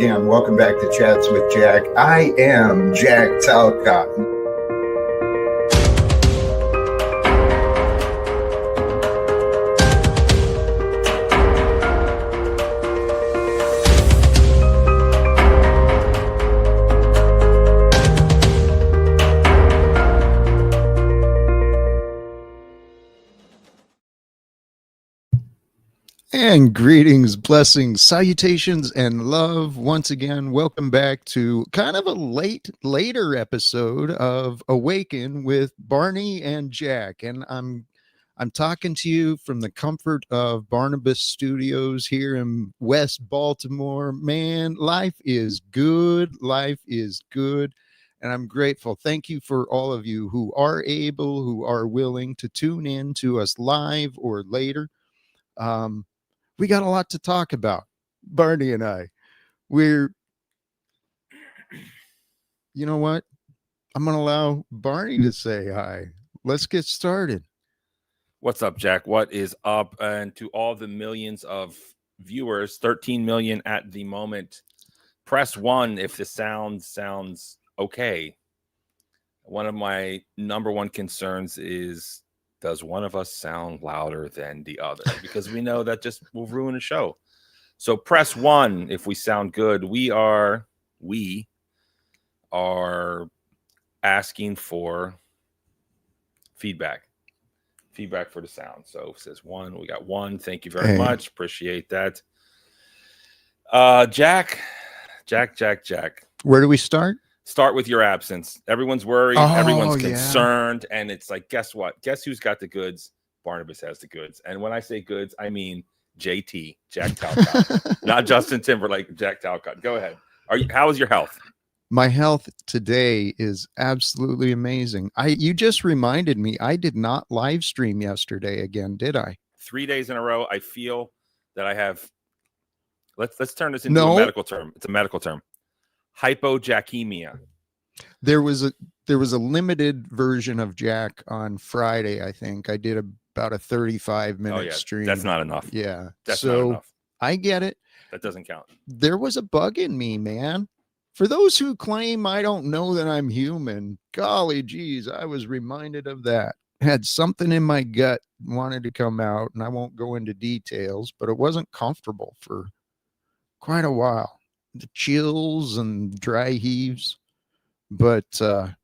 again. Welcome back to Chats with Jack. I am Jack Talcott. And greetings, blessings, salutations, and love. Once again, welcome back to kind of a later episode of Awaken with Barney and Jack. And I'm talking to you from the comfort of Barnabas Studios here in West Baltimore. Man, life is good. Life is good. And I'm grateful. Thank you for all of you who are able, who are willing to tune in to us live or later. We got a lot to talk about, Barney and I. You know what? I'm going to allow Barney to say hi. Let's get started. What's up, Jack? What is up? And to all the millions of viewers, 13 million at the moment, press 1 if the sound sounds okay. One of my number one concerns is, does one of us sound louder than the other? Because we know that just will ruin a show. So press 1 if we sound good. We are asking for feedback for the sound. So it says 1. We got 1. Thank you very much. Appreciate that. Jack. Where do we start? Start with your absence. Everyone's worried. Everyone's concerned. And it's like, guess what? Guess who's got the goods? Barnabas has the goods. And when I say goods, I mean JT, Jack Talcott. Not Justin Timberlake, Jack Talcott. Go ahead. How is your health? My health today is absolutely amazing. You just reminded me, I did not live stream yesterday again, did I? 3 days in a row. I feel that I have. Let's turn this into a medical term. It's a medical term. Hypojackemia. There was a limited version of Jack on Friday, I think. I did about a 35-minute stream. That's not enough. Yeah. That's not enough. I get it. That doesn't count. There was a bug in me, man. For those who claim I don't know that I'm human, golly geez, I was reminded of that. Had something in my gut wanted to come out, and I won't go into details, but it wasn't comfortable for quite a while. The chills and dry heaves, but I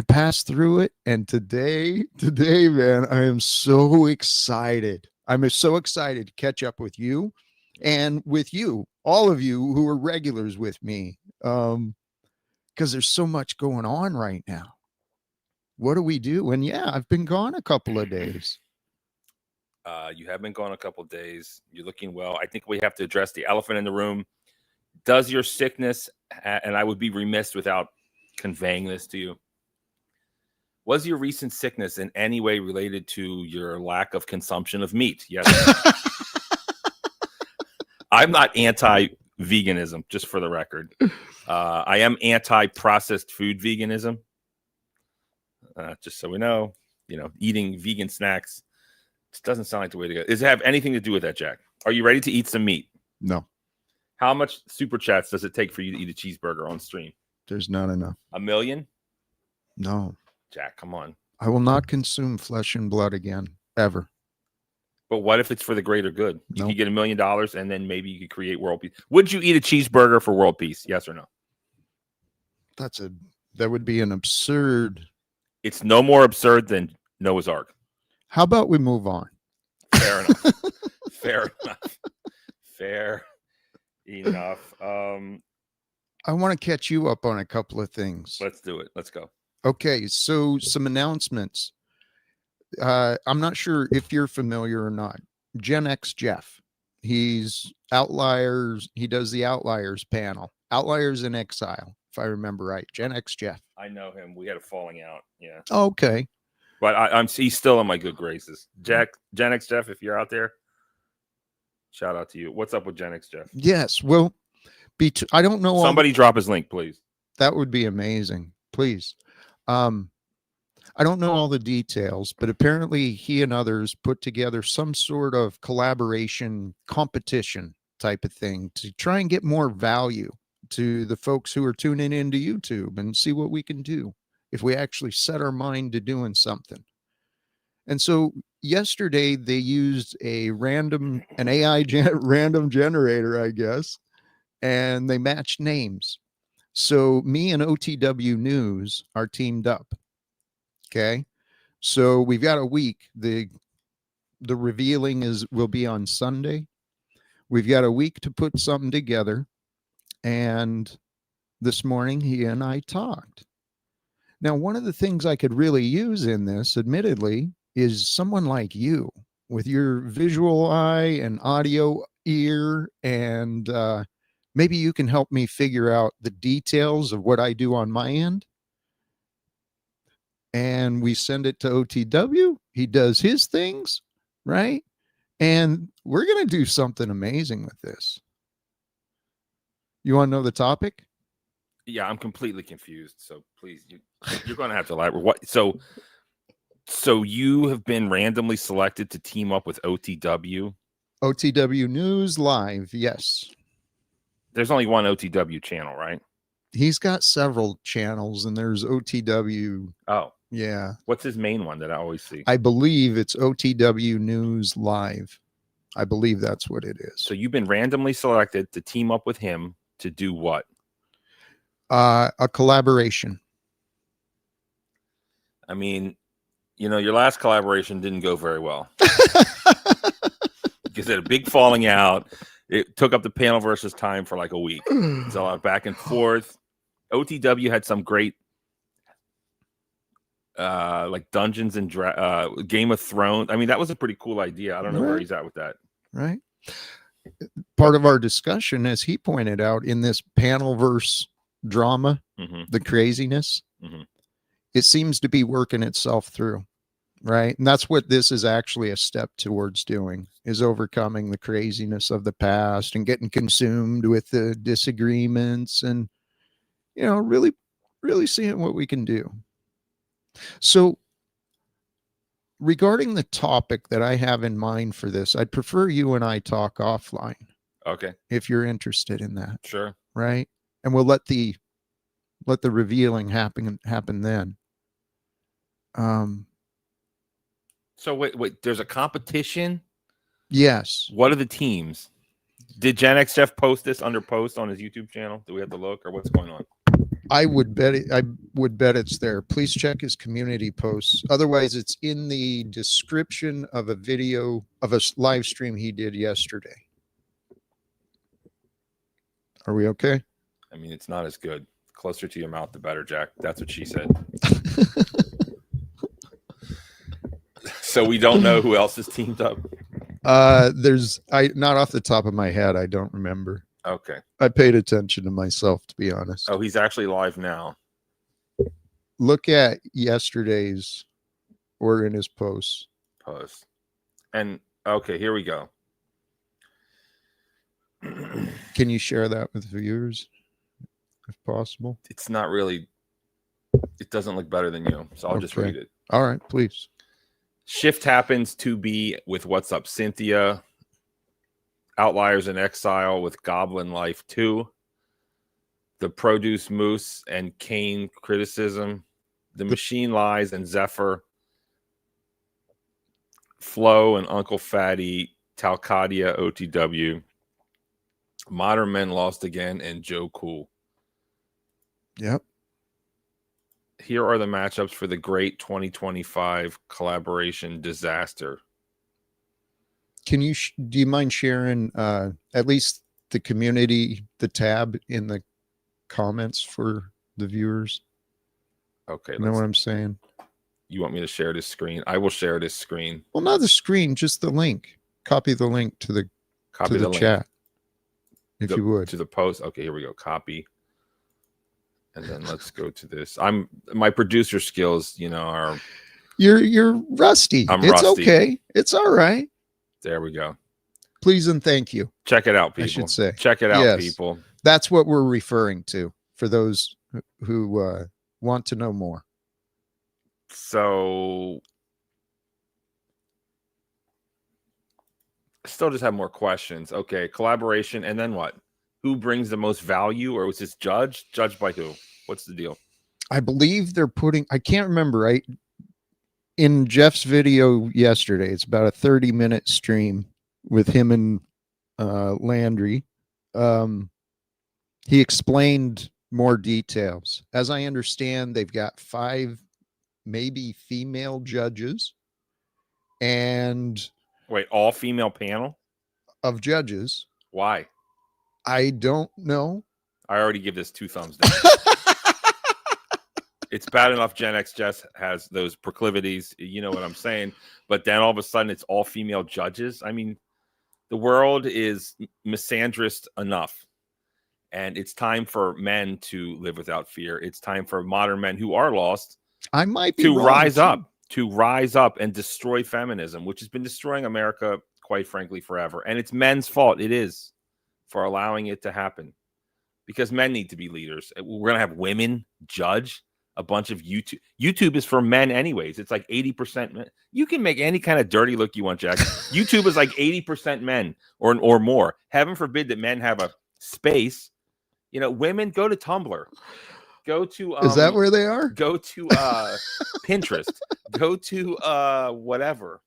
passed through it. And today, man, I am so excited. I'm so excited to catch up with you and with you, all of you who are regulars with me, because there's so much going on right now. What do we do? And yeah, I've been gone a couple of days. You have been gone a couple of days. You're looking well. I think we have to address the elephant in the room. Does your sickness, and I would be remiss without conveying this to you, was your recent sickness in any way related to your lack of consumption of meat? Yes. I'm not anti-veganism, just for the record. I am anti-processed food veganism. Just so we know, eating vegan snacks just doesn't sound like the way to go. Does it have anything to do with that, Jack? Are you ready to eat some meat? No. How much super chats does it take for you to eat a cheeseburger on stream? There's not enough. 1 million? No. Jack, come on. I will not consume flesh and blood again, ever. But what if it's for the greater good? You could get $1 million and then maybe you could create world peace. Would you eat a cheeseburger for world peace? Yes or no? That would be an absurd. It's no more absurd than Noah's Ark. How about we move on? Fair enough. Fair enough. Fair enough. I want to catch you up on a couple of things. Let's do it. Let's go. Okay, so some announcements. I'm not sure if you're familiar or not. Gen X Jeff. He's Outliers. He does the Outliers panel. Outliers in Exile, if I remember right. Gen X Jeff. I know him. We had a falling out. Yeah. Okay. But he's still in my good graces. Gen X Jeff, if you're out there, shout out to you. What's up with Gen X Jeff? Yes. Well, I don't know. Somebody drop his link, please. That would be amazing. Please. I don't know all the details, but apparently he and others put together some sort of collaboration competition type of thing to try and get more value to the folks who are tuning into YouTube and see what we can do if we actually set our mind to doing something. And so yesterday they used an AI random generator, I guess, and they matched names. So me and OTW News are teamed up. Okay. So we've got a week. The revealing will be on Sunday. We've got a week to put something together. And this morning he and I talked. Now, one of the things I could really use in this, admittedly, is someone like you with your visual eye and audio ear, and maybe you can help me figure out the details of what I do on my end. And we send it to OTW. He does his things, right? And we're going to do something amazing with this. You want to know the topic? Yeah, I'm completely confused. So please, you're going to have to elaborate. What? So you have been randomly selected to team up with OTW? OTW News Live, yes. There's only one OTW channel, right? He's got several channels, and there's OTW. Oh, yeah. What's his main one that I always see? I believe it's OTW News Live. I believe that's what it is. So you've been randomly selected to team up with him to do what? A collaboration. I mean, your last collaboration didn't go very well. Because it had a big falling out. It took up the panel versus time for like a week. It's a lot of back and forth. OTW had some great like Dungeons and Game of Thrones. I mean, that was a pretty cool idea. I don't know where he's at with that. Right. Part of our discussion, as he pointed out, in this panel verse drama, the craziness, it seems to be working itself through. Right. And that's what this is actually a step towards doing, is overcoming the craziness of the past and getting consumed with the disagreements and, really, really seeing what we can do. So regarding the topic that I have in mind for this, I'd prefer you and I talk offline. Okay. If you're interested in that. Sure. Right. And we'll let the revealing happen then. So wait, there's a competition? Yes. What are the teams? Did Gen X Jeff post this under post on his YouTube channel? Do we have to look, or what's going on? I would bet it's there. Please check his community posts. Otherwise, it's in the description of a video of a live stream he did yesterday. Are we okay? I mean, it's not as good. Closer to your mouth, the better, Jack. That's what she said. So we don't know who else is teamed up. Not off the top of my head. I don't remember. Okay. I paid attention to myself, to be honest. Oh, he's actually live now. Look at yesterday's or in his posts. And okay, here we go. Can you share that with viewers if possible? It's not really, it doesn't look better than you, so I'll just read it. All right, please. Shift happens to be with What's Up, Cynthia. Outliers in Exile with Goblin Life 2. The Produce Moose and Kane Criticism. The Machine Lies and Zephyr. Flo and Uncle Fatty. Talcadia OTW. Modern Men Lost Again and Joe Cool. Yep. Here are the matchups for the great 2025 collaboration disaster. Do you mind sharing at least the community, the tab in the comments for the viewers? Okay. You know what I'm saying? You want me to share this screen? I will share this screen. Well, not the screen, just the link. Copy the link to the chat. If you would. To the post. Okay, here we go. Copy. And then let's go to this. My producer skills, are you're rusty. It's rusty. Okay. It's all right. There we go. Please and thank you. Check it out, people. I should say. Check it out, people. That's what we're referring to for those who want to know more. So still just have more questions. Okay, collaboration, and then what? Who brings the most value, or was this judged? Judged by who? What's the deal? I believe they're putting, I can't remember. In Jeff's video yesterday, it's about a 30-minute stream with him and Landry. He explained more details. As I understand, they've got 5 maybe female judges, and Wait, all female panel of judges. Why? I don't know. I already give this 2 thumbs down. It's bad enough Gen X Jess has those proclivities, you know what I'm saying? But then all of a sudden it's all female judges. I mean, the world is misandrist enough. And it's time for men to live without fear. It's time for modern men who are lost I might be to wrong, rise too. up, to rise up and destroy feminism, which has been destroying America, quite frankly, forever. And it's men's fault. It is, for allowing it to happen, because men need to be leaders. We're going to have women judge a bunch of YouTube. YouTube is for men anyways. It's like 80% men. You can make any kind of dirty look you want, Jack. YouTube is like 80% men or more. Heaven forbid that men have a space. You know, women, go to Tumblr. Go to Is that where they are? Go to Pinterest. Go to whatever.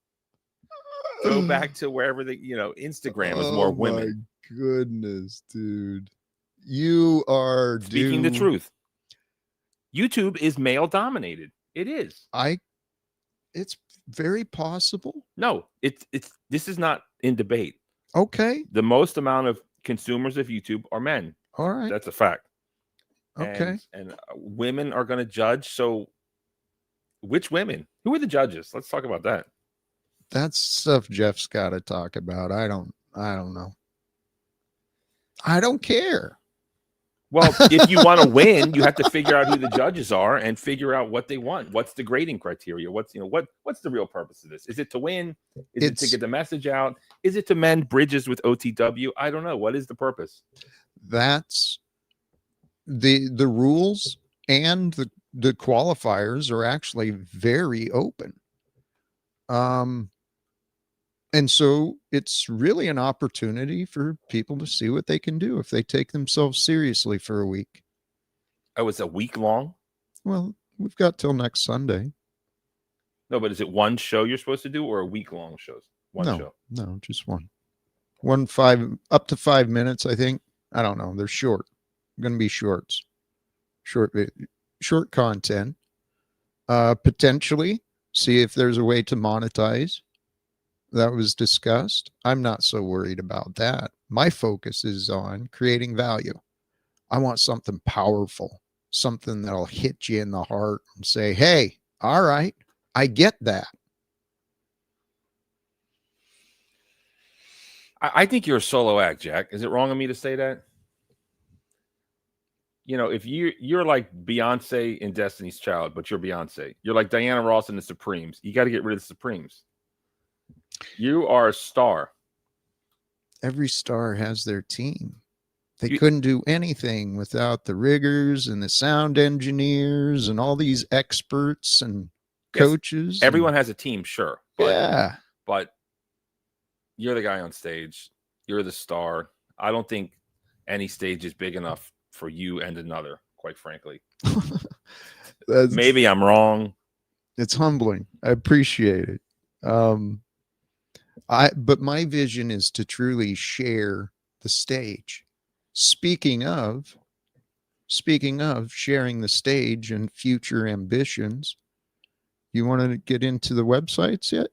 Go back to wherever Instagram is more women. Oh my goodness, dude. You are speaking the truth. YouTube is male dominated. It is. It's very possible. No, this is not in debate. Okay. The most amount of consumers of YouTube are men. All right. That's a fact. Okay. And women are going to judge. So which women? Who are the judges? Let's talk about that. That's stuff Jeff's got to talk about. I don't know. I don't care. Well, if you want to win, you have to figure out who the judges are and figure out what they want. What's the grading criteria? What's the real purpose of this? Is it to win? Is it to get the message out? Is it to mend bridges with OTW? I don't know. What is the purpose? That's the rules, and the qualifiers are actually very open. And so it's really an opportunity for people to see what they can do if they take themselves seriously for a week. Oh, it's a week long? Well, we've got till next Sunday. No, but is it one show you're supposed to do, or a week long shows? Show? No, just one. Up to 5 minutes, I think. I don't know. They're short. Going to be shorts. Short content. Potentially see if there's a way to monetize. That was discussed. I'm not so worried about that. My focus is on creating value. I want something powerful, something that'll hit you in the heart and say, hey, all right, I get that. I think you're a solo act, Jack. Is it wrong of me to say that? You know, if you're like Beyonce in Destiny's Child, but you're Beyonce. You're like Diana Ross in the Supremes. You got to get rid of the Supremes. You are a star. Every star has their team. They couldn't do anything without the riggers and the sound engineers and all these experts and coaches. Everyone has a team, sure. But you're the guy on stage. You're the star. I don't think any stage is big enough for you and another, quite frankly. Maybe I'm wrong. It's humbling. I appreciate it. But my vision is to truly share the stage. Speaking of sharing the stage and future ambitions, you want to get into the websites yet?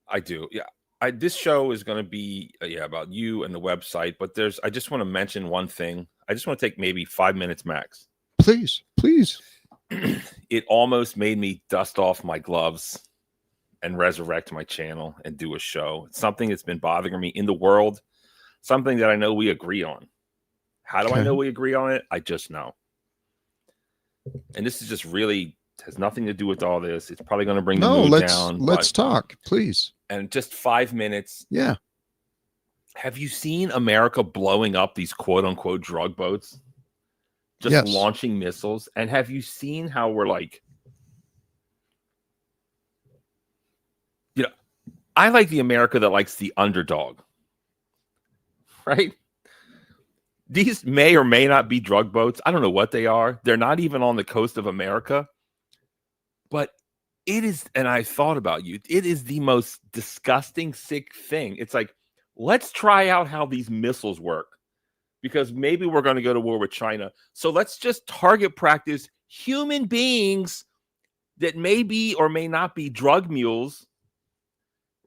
I do. Yeah. This show is going to be about you and the website, but I just want to mention one thing. I just want to take maybe 5 minutes max. Please. It almost made me dust off my gloves and resurrect my channel and do a show. It's something that's been bothering me in the world, something that I know we agree on. How do I know we agree on it? I just know. And this is just really has nothing to do with all this. It's probably going to bring the mood down. Let's talk, please. And just 5 minutes. Yeah. Have you seen America blowing up these quote unquote drug boats? Just launching missiles. And have you seen how we're like, I like the America that likes the underdog, right? These may or may not be drug boats. I don't know what they are. They're not even on the coast of America. But it is, and I thought about you, it is the most disgusting, sick thing. It's like, let's try out how these missiles work, because maybe we're going to go to war with China. So let's just target practice human beings that may be or may not be drug mules,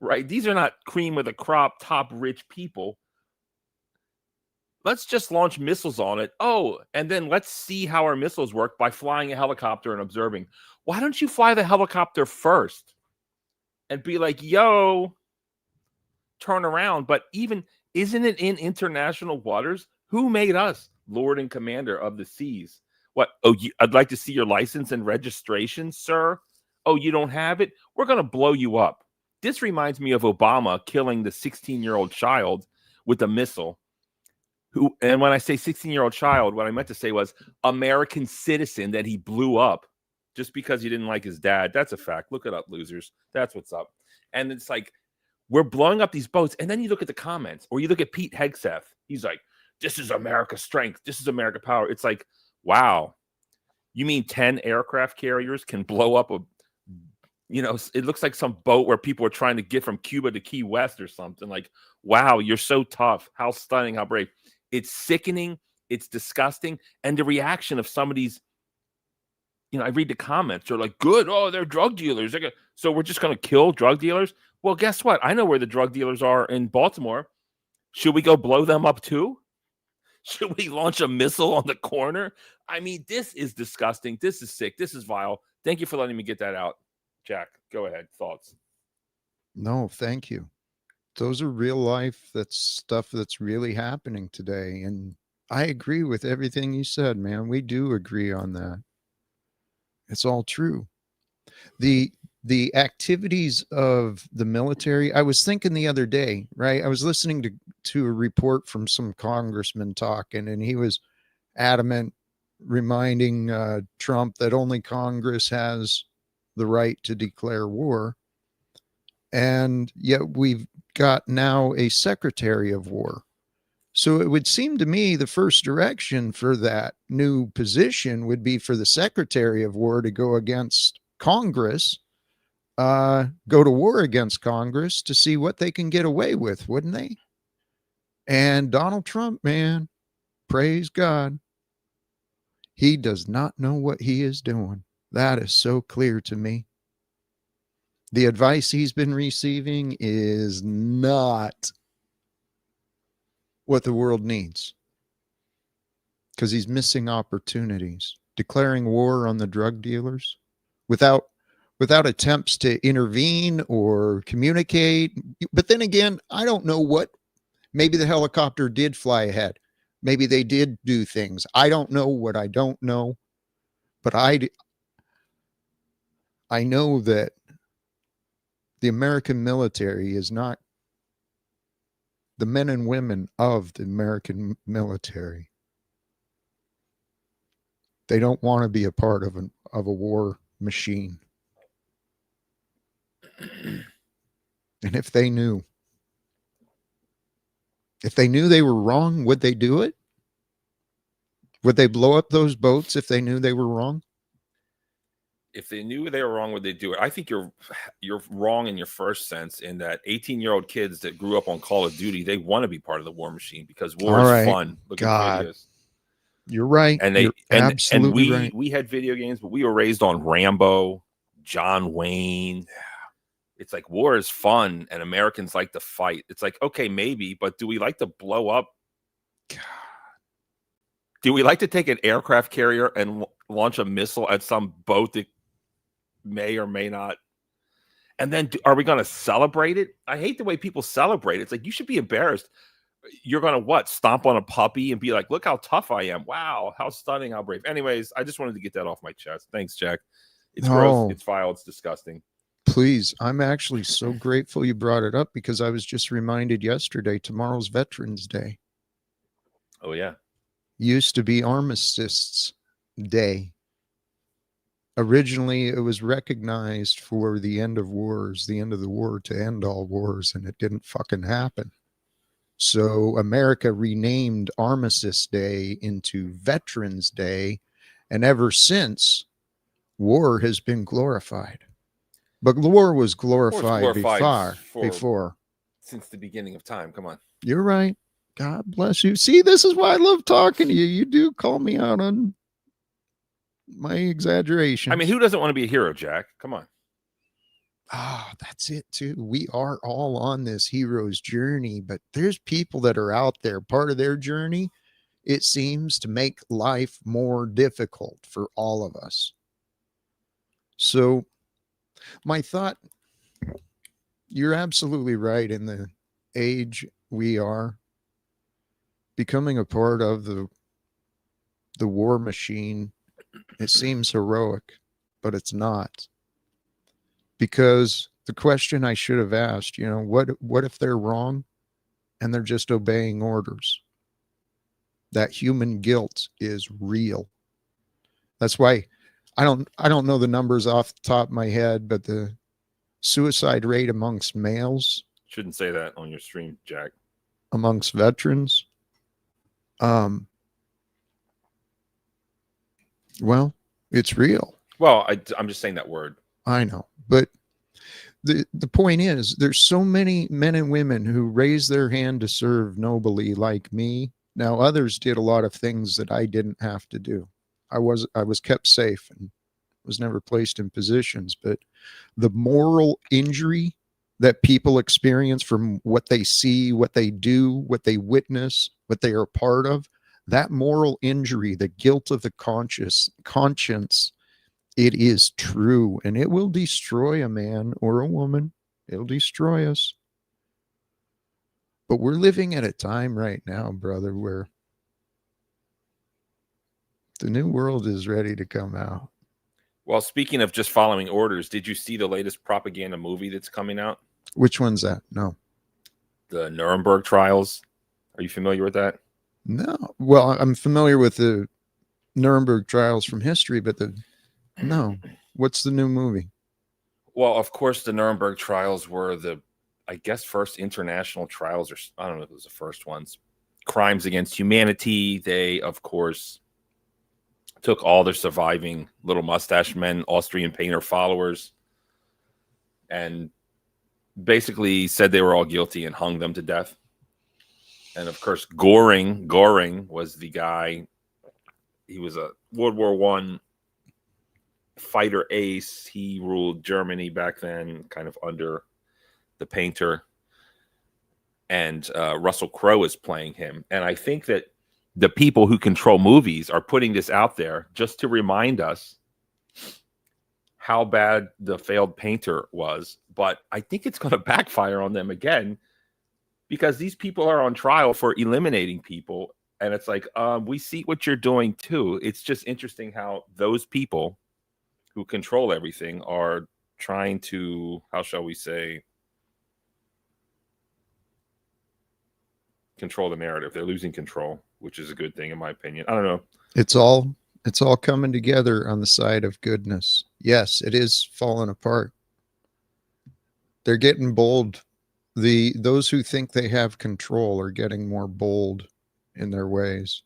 right? These are not cream of the crop, top rich people. Let's just launch missiles on it. Oh, and then let's see how our missiles work by flying a helicopter and observing. Why don't you fly the helicopter first and be like, yo, turn around? But even, isn't it in international waters? Who made us Lord and Commander of the seas? What? Oh, I'd like to see your license and registration, sir. Oh, you don't have it? We're going to blow you up. This reminds me of Obama killing the 16-year-old child with a missile. Who, and when I say 16-year-old child, what I meant to say was American citizen that he blew up just because he didn't like his dad. That's a fact. Look it up, losers. That's what's up. And it's like, we're blowing up these boats. And then you look at the comments, or you look at Pete Hegseth. He's like, this is America's strength. This is America power. It's like, wow. You mean 10 aircraft carriers can blow up a, it looks like some boat where people are trying to get from Cuba to Key West or something. Like, wow, you're so tough. How stunning, how brave. It's sickening. It's disgusting. And the reaction of some of these, I read the comments. They're like, good. Oh, they're drug dealers. So we're just going to kill drug dealers? Well, guess what? I know where the drug dealers are in Baltimore. Should we go blow them up too? Should we launch a missile on the corner? I mean, this is disgusting. This is sick. This is vile. Thank you for letting me get that out. Jack, go ahead. Thoughts? No, thank you. Those are real life. That's stuff that's really happening today. And I agree with everything you said, man. We do agree on that. It's all true. The activities of the military, I was thinking the other day, right? I was listening to a report from some congressman talking, and he was adamant, reminding Trump that only Congress has the right to declare war. And yet we've got now a secretary of war. So it would seem to me the first direction for that new position would be for the secretary of war to go against Congress, go to war against Congress to see what they can get away with, wouldn't they? And Donald Trump, man, praise God, he does not know what he is doing. That is so clear to me. The advice he's been receiving is not what the world needs, because he's missing opportunities. Declaring war on the drug dealers without attempts to intervene or communicate. But then again, I don't know what, maybe the helicopter did fly ahead. Maybe they did do things. I don't know what I don't know, but I know that the American military is not the men and women of the American military. They don't want to be a part of a war machine. And if they knew they were wrong, would they do it? Would they blow up those boats if they knew they were wrong? If they knew they were wrong, would they do it? I think you're wrong in your first sense, in that 18-year-old kids that grew up on Call of Duty, they want to be part of the war machine because war is fun. Look at videos. You're right. You're absolutely right. We had video games, but we were raised on Rambo, John Wayne. Yeah. It's like war is fun and Americans like to fight. It's like, okay, maybe, but do we like to blow up? God. Do we like to take an aircraft carrier and launch a missile at some boat that may or may not? And then are we going to celebrate it? I hate the way people celebrate it. It's like, you should be embarrassed. You're going to what? Stomp on a puppy and be like, look how tough I am. Wow. How stunning. How brave. Anyways, I just wanted to get that off my chest. Thanks, Jack. It's gross. It's vile. It's disgusting. Please. I'm actually so grateful you brought it up, because I was just reminded yesterday, tomorrow's Veterans Day. Oh, yeah. Used to be Armistice Day. Originally, it was recognized for the end of wars, the end of the war to end all wars, and it didn't fucking happen. So America renamed Armistice Day into Veterans Day, and ever since, war has been glorified. But the war was glorified before. Since the beginning of time. Come on. You're right. God bless you. See, this is why I love talking to you. You do call me out on my exaggeration. I mean, who doesn't want to be a hero, Jack? Come on. Ah, that's it too. We are all on this hero's journey, but there's people that are out there. Part of their journey, it seems, to make life more difficult for all of us. So my thought, you're absolutely right. In the age we are, becoming a part of the war machine, it seems heroic, but it's not. Because the question I should have asked, what if they're wrong and they're just obeying orders? That human guilt is real. That's why I don't know the numbers off the top of my head, but the suicide rate amongst males, shouldn't say that on your stream, Jack, amongst veterans, well, it's real. Well, I'm just saying that word. I know, but the point is, there's so many men and women who raise their hand to serve nobly, like me. Now, others did a lot of things that I didn't have to do. I was kept safe and was never placed in positions, but the moral injury that people experience from what they see, what they do, what they witness, what they are a part of, that moral injury, the guilt of the conscience, it is true, and it will destroy a man or a woman. It'll destroy us. But we're living at a time right now, brother, where the new world is ready to come out. Well, speaking of just following orders, did you see the latest propaganda movie that's coming out? Which one's that? No. The Nuremberg trials. Are you familiar with that? No. Well, I'm familiar with the Nuremberg trials from history, but no. What's the new movie? Well, of course, the Nuremberg trials were I guess, first international trials, or I don't know if it was the first ones. Crimes against humanity. They, of course, took all their surviving little mustache men, Austrian painter followers, and basically said they were all guilty and hung them to death. And of course, Goring was the guy. He was a World War I fighter ace. He ruled Germany back then, kind of under the painter. And Russell Crowe is playing him. And I think that the people who control movies are putting this out there just to remind us how bad the failed painter was. But I think it's going to backfire on them again, because these people are on trial for eliminating people. And it's like, we see what you're doing too. It's just interesting how those people who control everything are trying to, how shall we say, control the narrative. They're losing control, which is a good thing in my opinion. I don't know. It's all coming together on the side of goodness. Yes, it is falling apart. They're getting bold. Those who think they have control are getting more bold in their ways.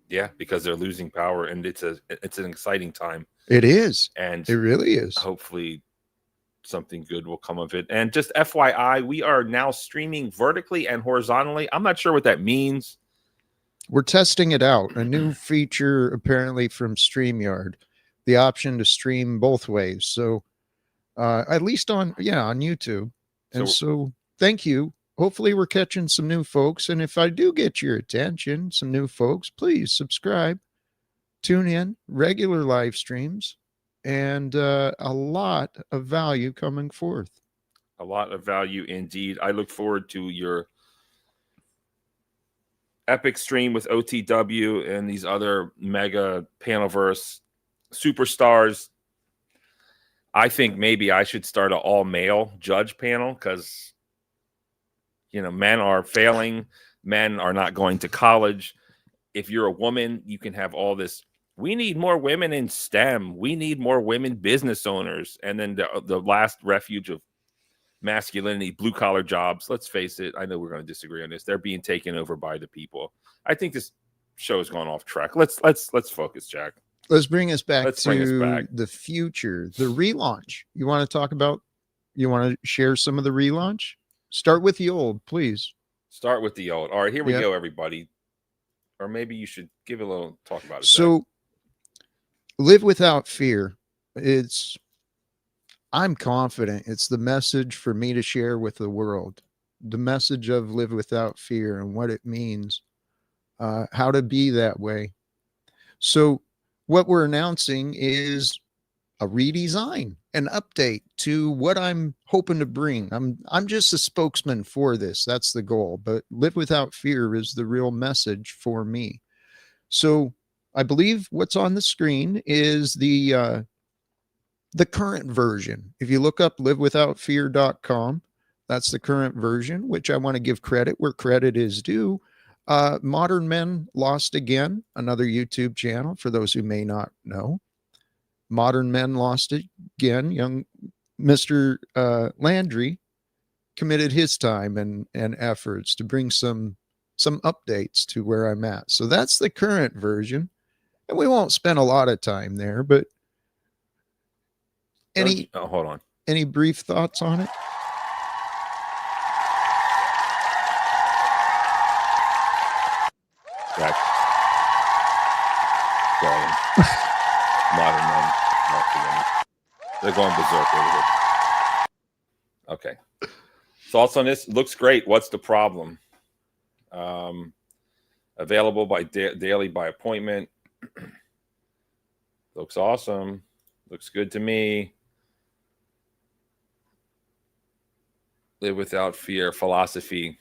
Yeah, because they're losing power, and it's an exciting time. It is. And it really is. Hopefully something good will come of it. And just FYI, we are now streaming vertically and horizontally. I'm not sure what that means. We're testing it out. A new feature apparently from StreamYard, the option to stream both ways. So at least on YouTube. And so thank you. Hopefully we're catching some new folks. And if I do get your attention, some new folks, please subscribe, tune in, regular live streams, and a lot of value coming forth. A lot of value indeed. I look forward to your epic stream with OTW and these other mega Panelverse superstars. I think maybe I should start an all-male judge panel, because, men are failing. Men are not going to college. If you're a woman, you can have all this We need more women in STEM. We need more women business owners. And then the last refuge of masculinity, blue collar jobs. Let's face it. I know we're going to disagree on this. They're being taken over by the people. I think this show has gone off track. Let's focus, Jack. Let's bring us back Let's bring us back. the future, the relaunch. You want to talk about? You want to share some of the relaunch? Start with the old, please. Start with the old. All right, here we go, everybody. Or maybe you should give a little talk about it. So, Jack. Live without fear. I'm confident it's the message for me to share with the world. The message of live without fear and what it means, how to be that way. So what we're announcing is a redesign, an update to what I'm hoping to bring. I'm just a spokesman for this. That's the goal. But live without fear is the real message for me. So I believe what's on the screen is the current version. If you look up livewithoutfear.com, that's the current version, which I want to give credit where credit is due. Modern Men Lost Again, another YouTube channel for those who may not know. Modern Men Lost Again, young Mr. Landry committed his time and efforts to bring some updates to where I'm at. So that's the current version. And we won't spend a lot of time there, but hold on. Any brief thoughts on it? Jack. Modern Men. They're going berserk over here. Okay. Thoughts on this? Looks great. What's the problem? Available by daily by appointment. Looks awesome. Looks good to me. Live without fear philosophy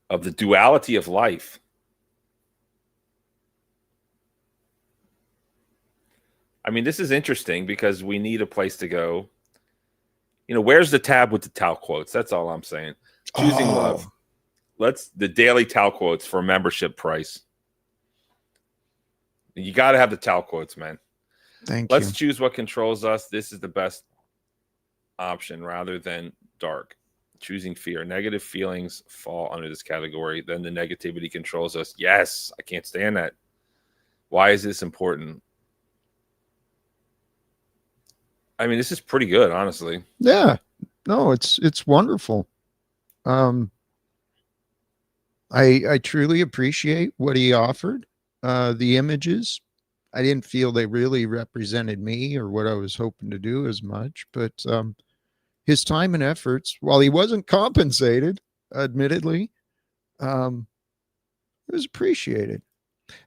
of the duality of life. I mean, this is interesting because we need a place to go. You know, where's the tab with the Tao quotes? That's all I'm saying. Choosing love. The daily Tao quotes for a membership price. You got to have the Tao quotes, man. Thank you. Let's choose what controls us. This is the best option rather than dark. Choosing fear. Negative feelings fall under this category. Then the negativity controls us. Yes, I can't stand that. Why is this important? I mean, this is pretty good, honestly. Yeah. No, it's wonderful. I truly appreciate what he offered. The images, I didn't feel they really represented me or what I was hoping to do as much, but his time and efforts, while he wasn't compensated, admittedly, it was appreciated.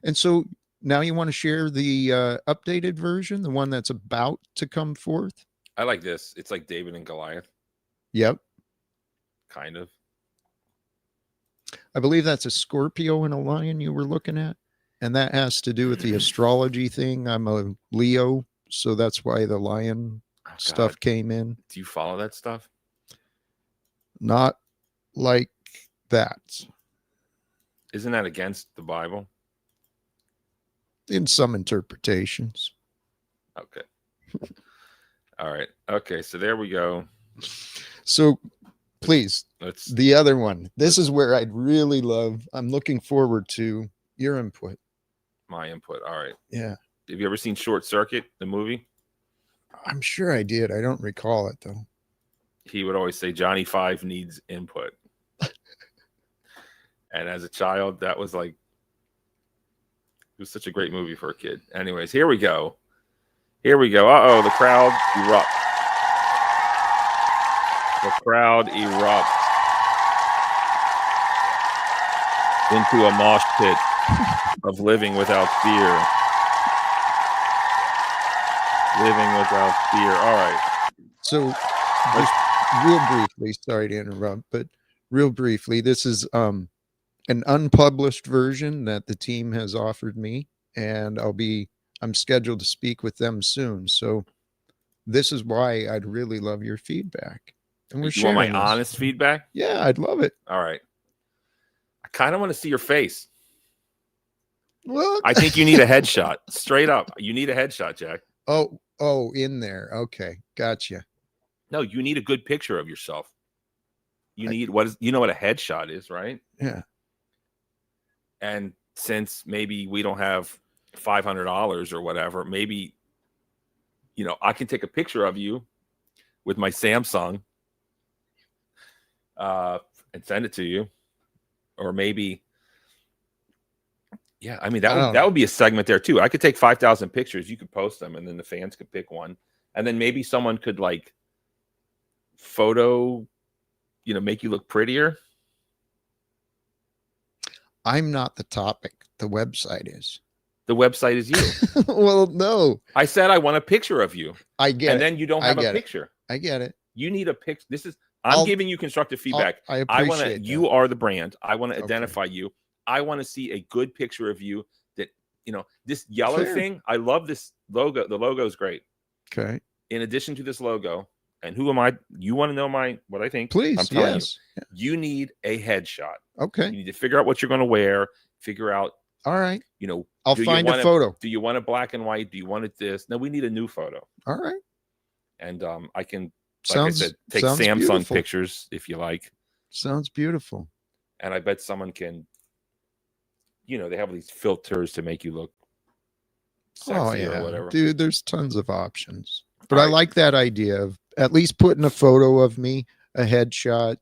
And so now you want to share the updated version, the one that's about to come forth? I like this. It's like David and Goliath. Yep. Kind of. I believe that's a Scorpio and a lion you were looking at. And that has to do with the astrology thing. I'm a Leo, so that's why the lion stuff came in. Do you follow that stuff? Not like that. Isn't that against the Bible? In some interpretations. Okay. All right. Okay, so there we go. So please, the other one. This is where I'd really love, I'm looking forward to your input. My input. All right. Yeah. Have you ever seen Short Circuit, the movie? I'm sure I did. I don't recall it, though. He would always say Johnny Five needs input. And as a child, that was like, it was such a great movie for a kid. Anyways, here we go. Here we go. Uh-oh, the crowd erupts. The crowd erupts into a mosh pit of living without fear. Living without fear. All right. So just real briefly, sorry to interrupt, but real briefly, this is an unpublished version that the team has offered me, and I'm scheduled to speak with them soon. So this is why I'd really love your feedback. And we're You want my sharing honest feedback? Yeah, I'd love it. All right. I kind of want to see your face. Look. I think you need a headshot. Straight up. You need a headshot, Jack. Oh, in there. Okay. Gotcha. No, you need a good picture of yourself. You need what a headshot is, right? Yeah. And since maybe we don't have $500 or whatever, maybe, I can take a picture of you with my Samsung and send it to you. Or maybe, yeah, I mean, that would be a segment there too. I could take 5,000 pictures. You could post them and then the fans could pick one. And then maybe someone could like photo, make you look prettier. I'm not the topic. The website is. The website is you. Well, no. I said I want a picture of you. I get it. And then you don't have a picture. I get it. You need a picture. I'm giving you constructive feedback. I appreciate that. You are the brand. I want to identify you. I want to see a good picture of you that, this yellow thing. I love this logo. The logo is great. Okay. In addition to this logo, and who am I? You want to know what I think? Please. I'm telling Yes. you need a headshot. Okay. You need to figure out what you're going to wear, figure out. All right. I'll find a photo. Do you want it black and white? Do you want it this? No, we need a new photo. All right. And I can, I said, take Samsung beautiful. pictures if you like. Sounds beautiful. And I bet someone can, they have these filters to make you look sexy or whatever. Dude, there's tons of options. But I like that idea of at least putting a photo of me, a headshot,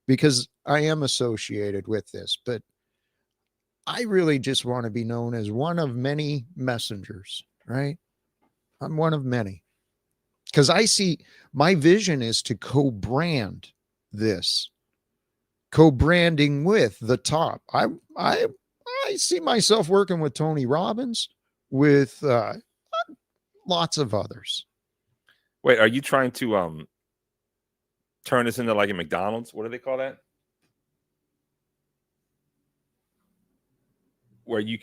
because I am associated with this. But I really just want to be known as one of many messengers, right? I'm one of many. Because I see my vision is to co-brand this. Co-branding with the top. I see myself working with Tony Robbins, with lots of others. Wait, are you trying to turn this into like a McDonald's? What do they call that? Where you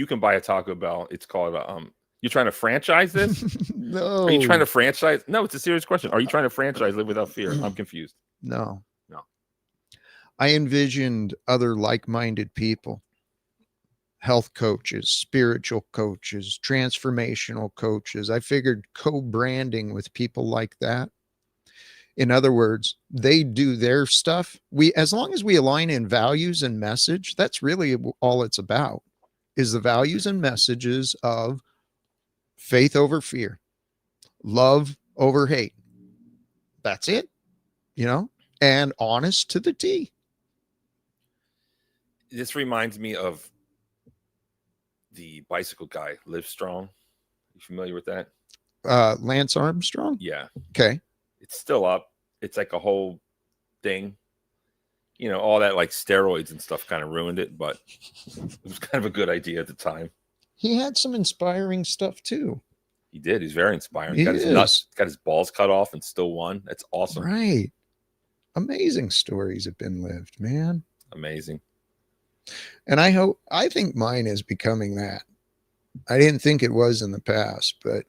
can buy a Taco Bell. It's called you're trying to franchise this? No. Are you trying to franchise? No, it's a serious question. Are you trying to franchise Live Without Fear? I'm confused. No. I envisioned other like-minded people, health coaches, spiritual coaches, transformational coaches. I figured co-branding with people like that. In other words, they do their stuff. As long as we align in values and message, that's really all it's about, is the values and messages of faith over fear, love over hate. That's it, and honest to the T. This reminds me of the bicycle guy, Live Strong. You familiar with that? Lance Armstrong? Yeah. Okay. It's still up. It's like a whole thing. All that like steroids and stuff kind of ruined it, but it was kind of a good idea at the time. He had some inspiring stuff too. He did. He's very inspiring. He got his balls cut off and still won. That's awesome. Right. Amazing stories have been lived, man. Amazing. And I think mine is becoming that. I didn't think it was in the past, but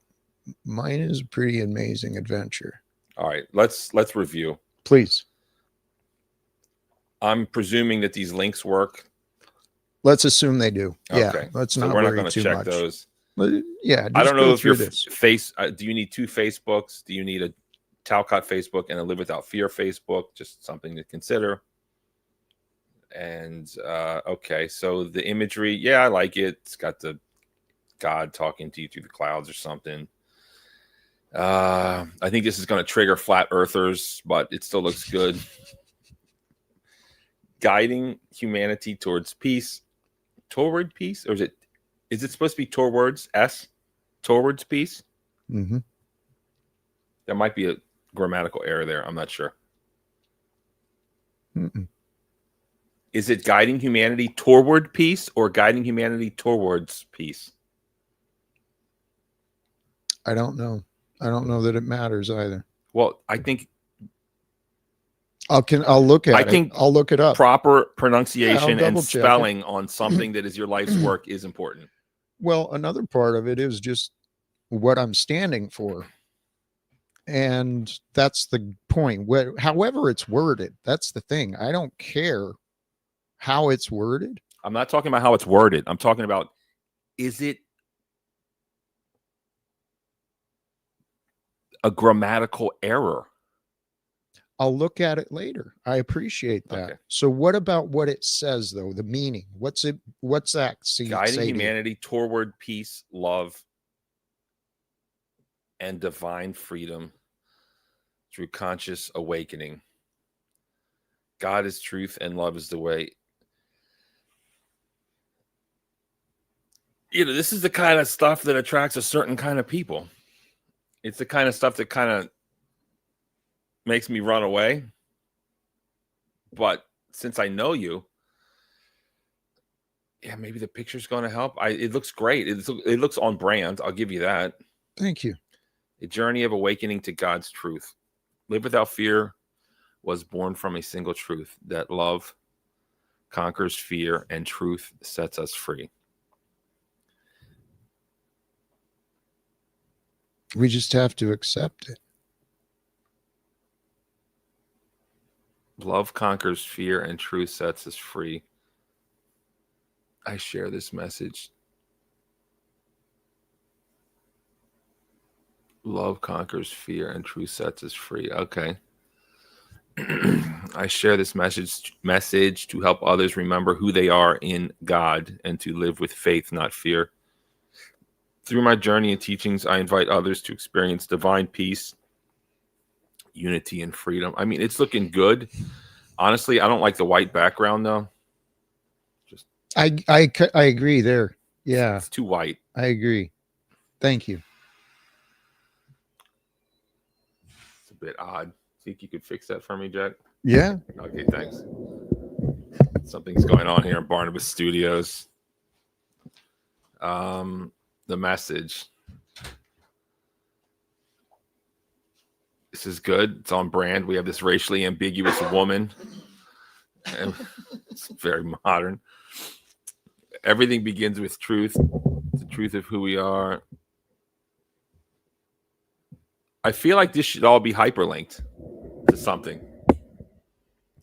mine is a pretty amazing adventure. All right, let's review. Please. I'm presuming that these links work. Let's assume they do. Okay. Yeah. Let's not we're not worry going to too check much. those. But yeah. I don't know if your this. do you need two Facebooks? Do you need a Talcott Facebook and a Live Without Fear Facebook? Just something to consider. And okay, so the imagery, yeah, I like it. It's got the God talking to you through the clouds or something. I think this is going to trigger flat earthers, but it still looks good. Guiding humanity towards peace, toward peace, or is it supposed to be towards towards peace? Mm-hmm. There might be a grammatical error there. I'm not sure. Mm-mm. Is it guiding humanity toward peace or guiding humanity towards peace? I don't know. I don't know that it matters either. Well, I think I'll look at it. I'll look it up. Proper pronunciation and check spelling on something that is your life's work is important. Well, another part of it is just what I'm standing for. And that's the point. However it's worded, that's the thing. I don't care how it's worded. I'm not talking about how it's worded. I'm talking about is it a grammatical error? I'll look at it later. I appreciate that. Okay. So what about what it says though? The meaning. What's that Guiding humanity toward peace, love, and divine freedom through conscious awakening. God is truth and love is the way. This is the kind of stuff that attracts a certain kind of people. It's the kind of stuff that kind of makes me run away. But since I know you, yeah, maybe the picture's going to help. It looks great. It looks on brand. I'll give you that. Thank you. A journey of awakening to God's truth. Live without fear was born from a single truth, that love conquers fear and truth sets us free. We just have to accept it. Love conquers fear and truth sets us free. I share this message. Love conquers fear and truth sets us free. Okay. I share this message to help others remember who they are in God and to live with faith, not fear. Through my journey and teachings, I invite others to experience divine peace, unity, and freedom. I mean, it's looking good. Honestly, I don't like the white background though. I agree there. Yeah. It's too white. I agree. Thank you. It's a bit odd. Think you could fix that for me, Jack? Yeah. Okay, thanks. Something's going on here in Barnabas Studios. The message. This is good. It's on brand. We have this racially ambiguous woman. And it's very modern. Everything begins with truth. The truth of who we are. I feel like this should all be hyperlinked to something.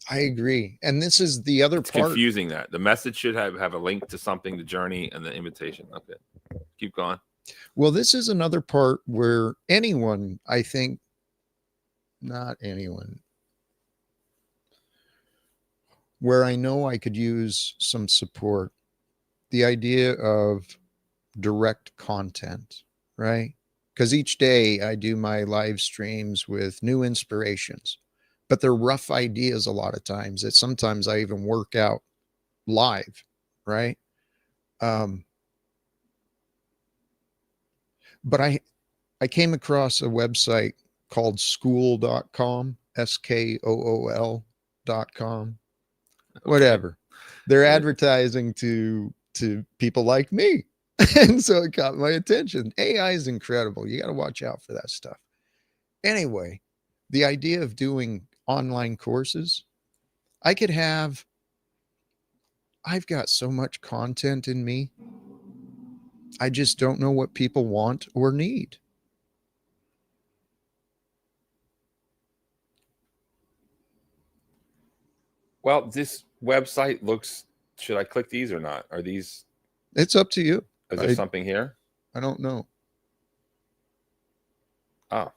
I agree. And this is the other It's part. confusing that. The message should have a link to something, the journey and the invitation. Okay. Keep going. Well, this is another part where anyone, I think, not anyone, where I know I could use some support. The idea of direct content, right? Because each day I do my live streams with new inspirations, but they're rough ideas a lot of times that sometimes I even work out live, right? But I came across a website called school.com, SKOOL.com, whatever. They're advertising to people like me. And so it got my attention. AI is incredible. You got to watch out for that stuff. Anyway, the idea of doing online courses, I've got so much content in me. I just don't know what people want or need. Well, this website looks, should I click these or not? Are these? It's up to you. Is there something here? I don't know. Oh.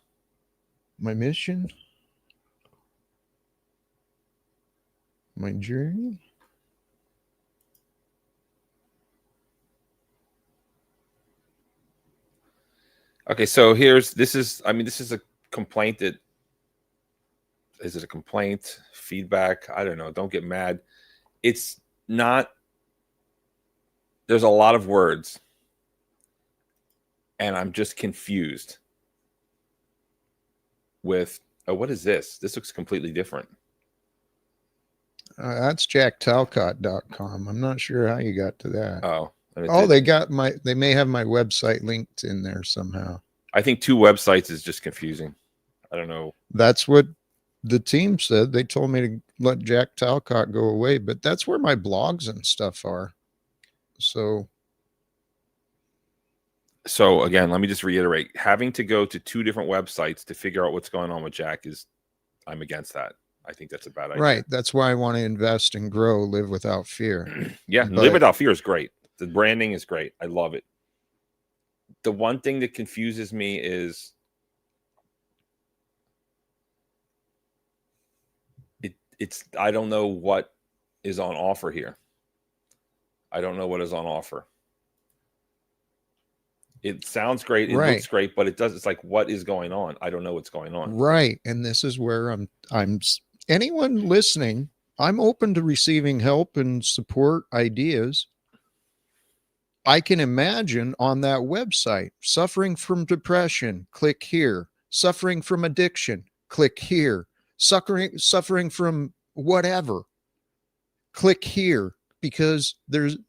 My mission. My journey. Okay, so this is a complaint that, is it a complaint, feedback? I don't know. Don't get mad. It's not, there's a lot of words and I'm just confused with, oh, what is this? This looks completely different. That's jacktalcott.com. I'm not sure how you got to that. Oh, they may have my website linked in there somehow. I think 2 websites is just confusing. I don't know. That's what the team said. They told me to let Jack Talcott go away, but that's where my blogs and stuff are. So again, let me just reiterate, having to go to 2 different websites to figure out what's going on with Jack I'm against that. I think that's a bad idea. Right. That's why I want to invest and grow, live without fear. Yeah. Live without fear is great. The branding is great. I love it. the one thing that confuses me is it's I don't know what is on offer here. I don't know what is on offer. It sounds great, it looks great, but it's like, what is going on? I don't know what's going on. Right. And this is where I'm anyone listening, I'm open to receiving help and support ideas. I can imagine on that website, suffering from depression, click here. Suffering from addiction, click here. Suffering from whatever, click here, because the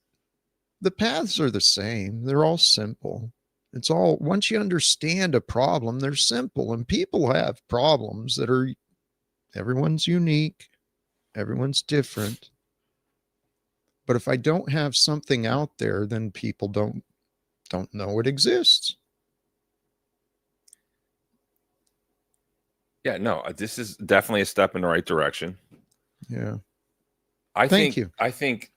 paths are the same. They're all simple. It's all, once you understand a problem, they're simple, and people have problems that are, everyone's unique. Everyone's different. But if I don't have something out there, then people don't know it exists. Yeah, no, this is definitely a step in the right direction. Yeah. Thank you. I think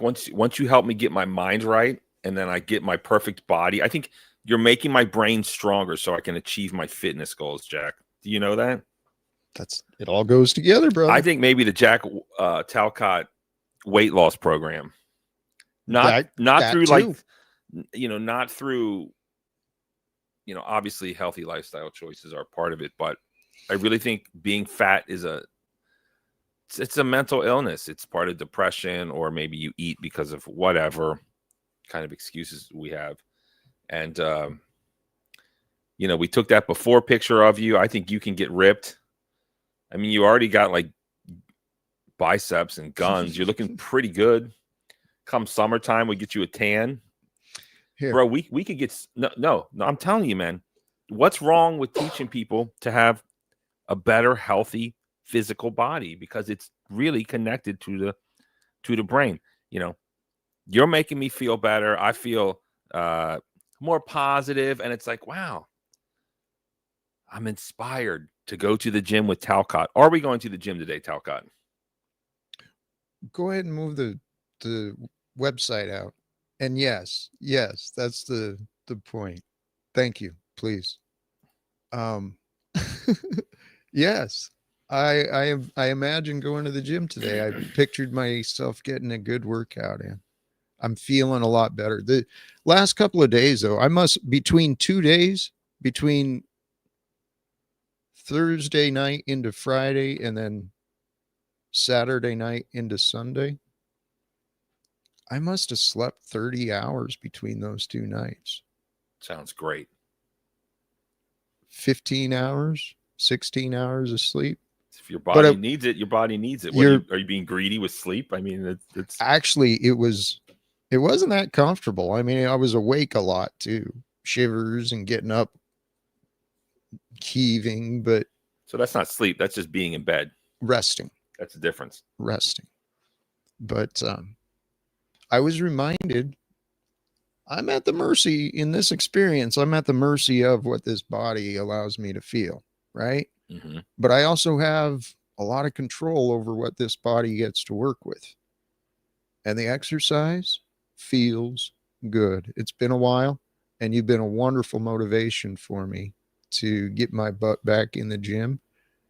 once you help me get my mind right, and then I get my perfect body, I think you're making my brain stronger so I can achieve my fitness goals, Jack. Do you know that? It all goes together, brother. I think maybe the Jack Talcott weight loss program. Not through too. Like, not through, obviously healthy lifestyle choices are part of it, but I really think being fat is it's a mental illness. It's part of depression, or maybe you eat because of whatever kind of excuses we have. And, we took that before picture of you. I think you can get ripped. I mean, you already got like biceps and guns. You're looking pretty good. Come summertime, we get you a tan. Here. Bro, we could get no, I'm telling you, man. What's wrong with teaching people to have a better, healthy physical body? Because it's really connected to the brain. You're making me feel better. I feel more positive, and it's like, wow, I'm inspired to go to the gym with Talcott. Are we going to the gym today, Talcott? Go ahead and move the website out. And yes, that's the point. Thank you, please. Yes, I imagine going to the gym today. I pictured myself getting a good workout in. I'm feeling a lot better. The last couple of days, though, between 2 days, between Thursday night into Friday and then Saturday night into Sunday, I must have slept 30 hours between those 2 nights. Sounds great. 15 hours, 16 hours of sleep. If your body needs it, your body needs it. Are you being greedy with sleep? I mean, it's actually, it wasn't that comfortable. I mean, I was awake a lot too, shivers and getting up, heaving, but. So that's not sleep. That's just being in bed. Resting. That's the difference. Resting. But I was reminded, I'm at the mercy in this experience. I'm at the mercy of what this body allows me to feel, right? Mm-hmm. But I also have a lot of control over what this body gets to work with. And the exercise feels good. It's been a while, and you've been a wonderful motivation for me to get my butt back in the gym.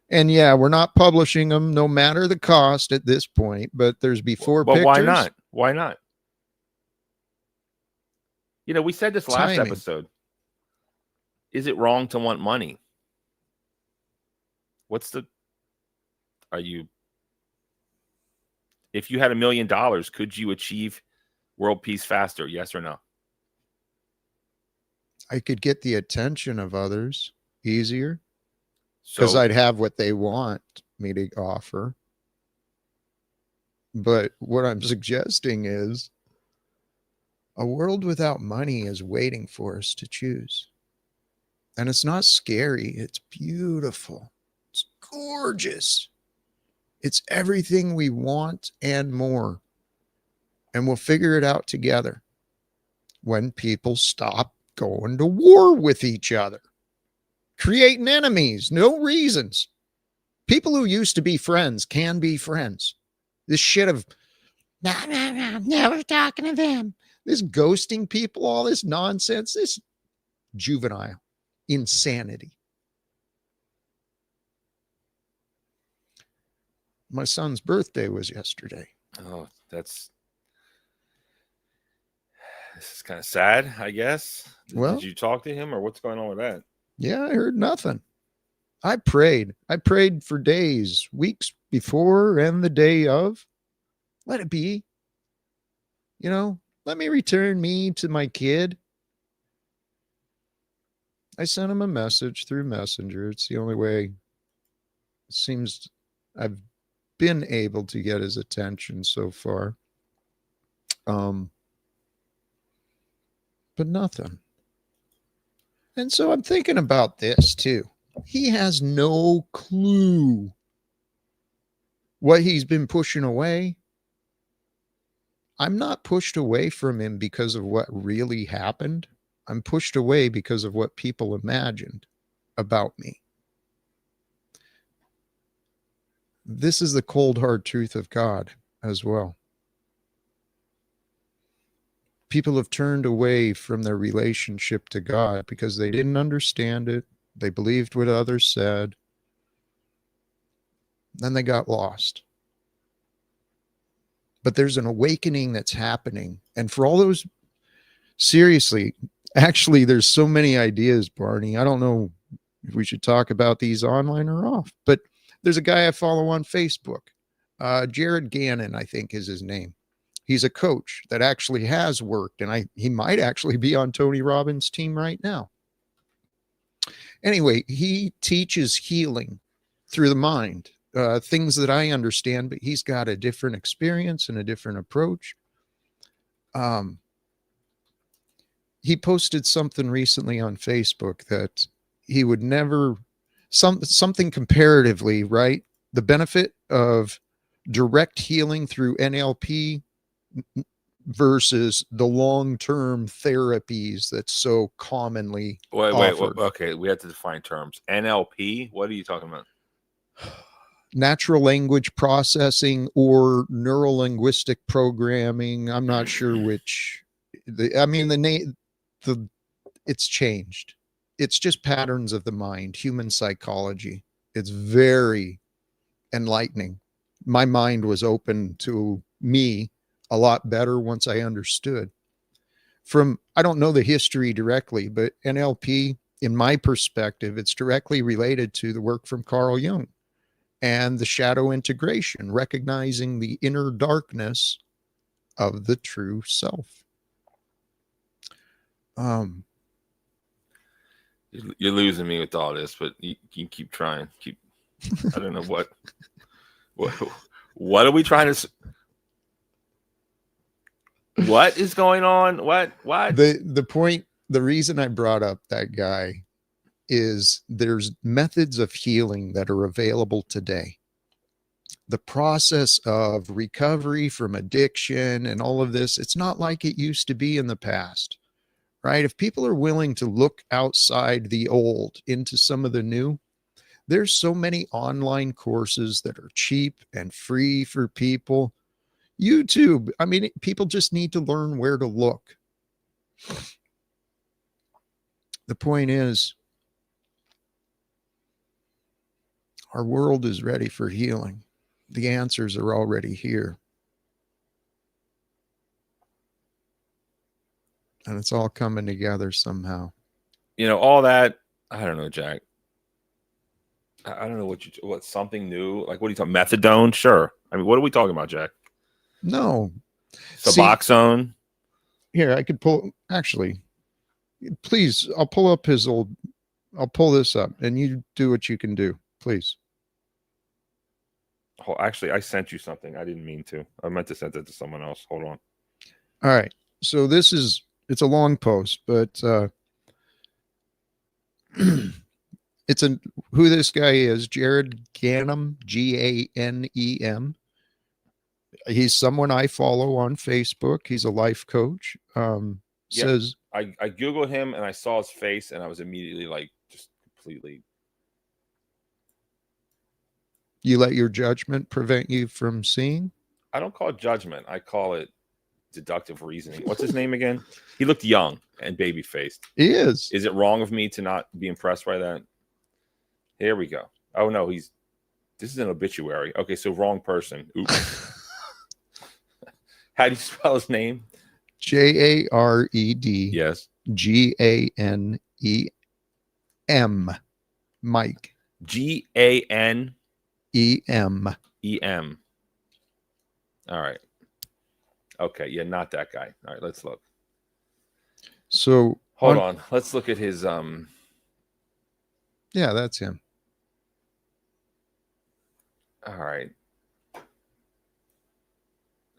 And yeah, we're not publishing them no matter the cost at this point, but there's before pictures. Why not? Why not? We said this last episode. Is it wrong to want money? If you had $1 million, could you achieve world peace faster? Yes or no? I could get the attention of others easier because I'd have what they want me to offer. But what I'm suggesting is a world without money is waiting for us to choose. And it's not scary. It's beautiful. It's gorgeous. It's everything we want and more. And we'll figure it out together when people stop going to war with each other, creating enemies, no reasons. People who used to be friends can be friends. This shit of Nah, nah, nah, never talking to them. This ghosting people, all this nonsense, this juvenile insanity. My son's birthday was yesterday. Oh, this is kind of sad, I guess. Well, Did you talk to him or what's going on with that? yeah, I heard nothing. I prayed. I prayed for days, weeks before, and the day of. Let it be. Let me return me to my kid. I sent him a message through Messenger. It's the only way it seems I've been able to get his attention so far. But nothing. And so I'm thinking about this too. He has no clue what he's been pushing away. I'm not pushed away from him because of what really happened. I'm pushed away because of what people imagined about me. This is the cold, hard truth of God as well. People have turned away from their relationship to God because they didn't understand it. They believed what others said. Then they got lost. But there's an awakening that's happening. And for all those, seriously, actually, there's so many ideas, Barney. I don't know if we should talk about these online or off, but there's a guy I follow on Facebook. Jared Gannon, I think is his name. He's a coach that actually has worked, and he might actually be on Tony Robbins' team right now. Anyway, he teaches healing through the mind, things that I understand, but he's got a different experience and a different approach. He posted something recently on Facebook that he would never, something comparatively, right? The benefit of direct healing through NLP versus the long-term therapies that's so commonly offered. Okay, we have to define terms. NLP, what are you talking about? Natural language processing or neuro-linguistic programming. I'm not sure which. It's changed. It's just patterns of the mind, human psychology. It's very enlightening. My mind was open to me a lot better once I understood. I don't know the history directly, but NLP, in my perspective, it's directly related to the work from Carl Jung and the shadow integration, recognizing the inner darkness of the true self. You're losing me with all this, but you keep trying. I don't know what are we trying to? What is going on? What? The point, the reason I brought up that guy is there's methods of healing that are available today. The process of recovery from addiction and all of this, it's not like it used to be in the past, right? If people are willing to look outside the old into some of the new, there's so many online courses that are cheap and free for people. YouTube, people just need to learn where to look. The point is, our world is ready for healing. The answers are already here. And it's all coming together somehow. All that, I don't know, Jack. I don't know what something new, like what are you talking, methadone? Sure. What are we talking about, Jack? No. Suboxone? Here, I could actually, please, I'll pull this up and you do what you can do, please. Oh, actually, I sent you something. I didn't mean to. I meant to send it to someone else. Hold on. All right. So it's a long post, but it's who this guy is, Jared Ganem, Ganem. He's someone I follow on Facebook. He's a life coach. Says I Googled him and I saw his face and I was immediately like, just completely. You let your judgment prevent you from seeing? I don't call it judgment. I call it deductive reasoning. What's his name again? He looked young and baby faced. He is. Is it wrong of me to not be impressed by that? Here we go. Oh no, this is an obituary. Okay, so wrong person. Oops. How do you spell his name? Jared. Yes. Ganem. Mike. Ganem. All right. Okay, yeah, not that guy. All right, let's look. So hold on. Let's look at his Yeah, that's him. All right.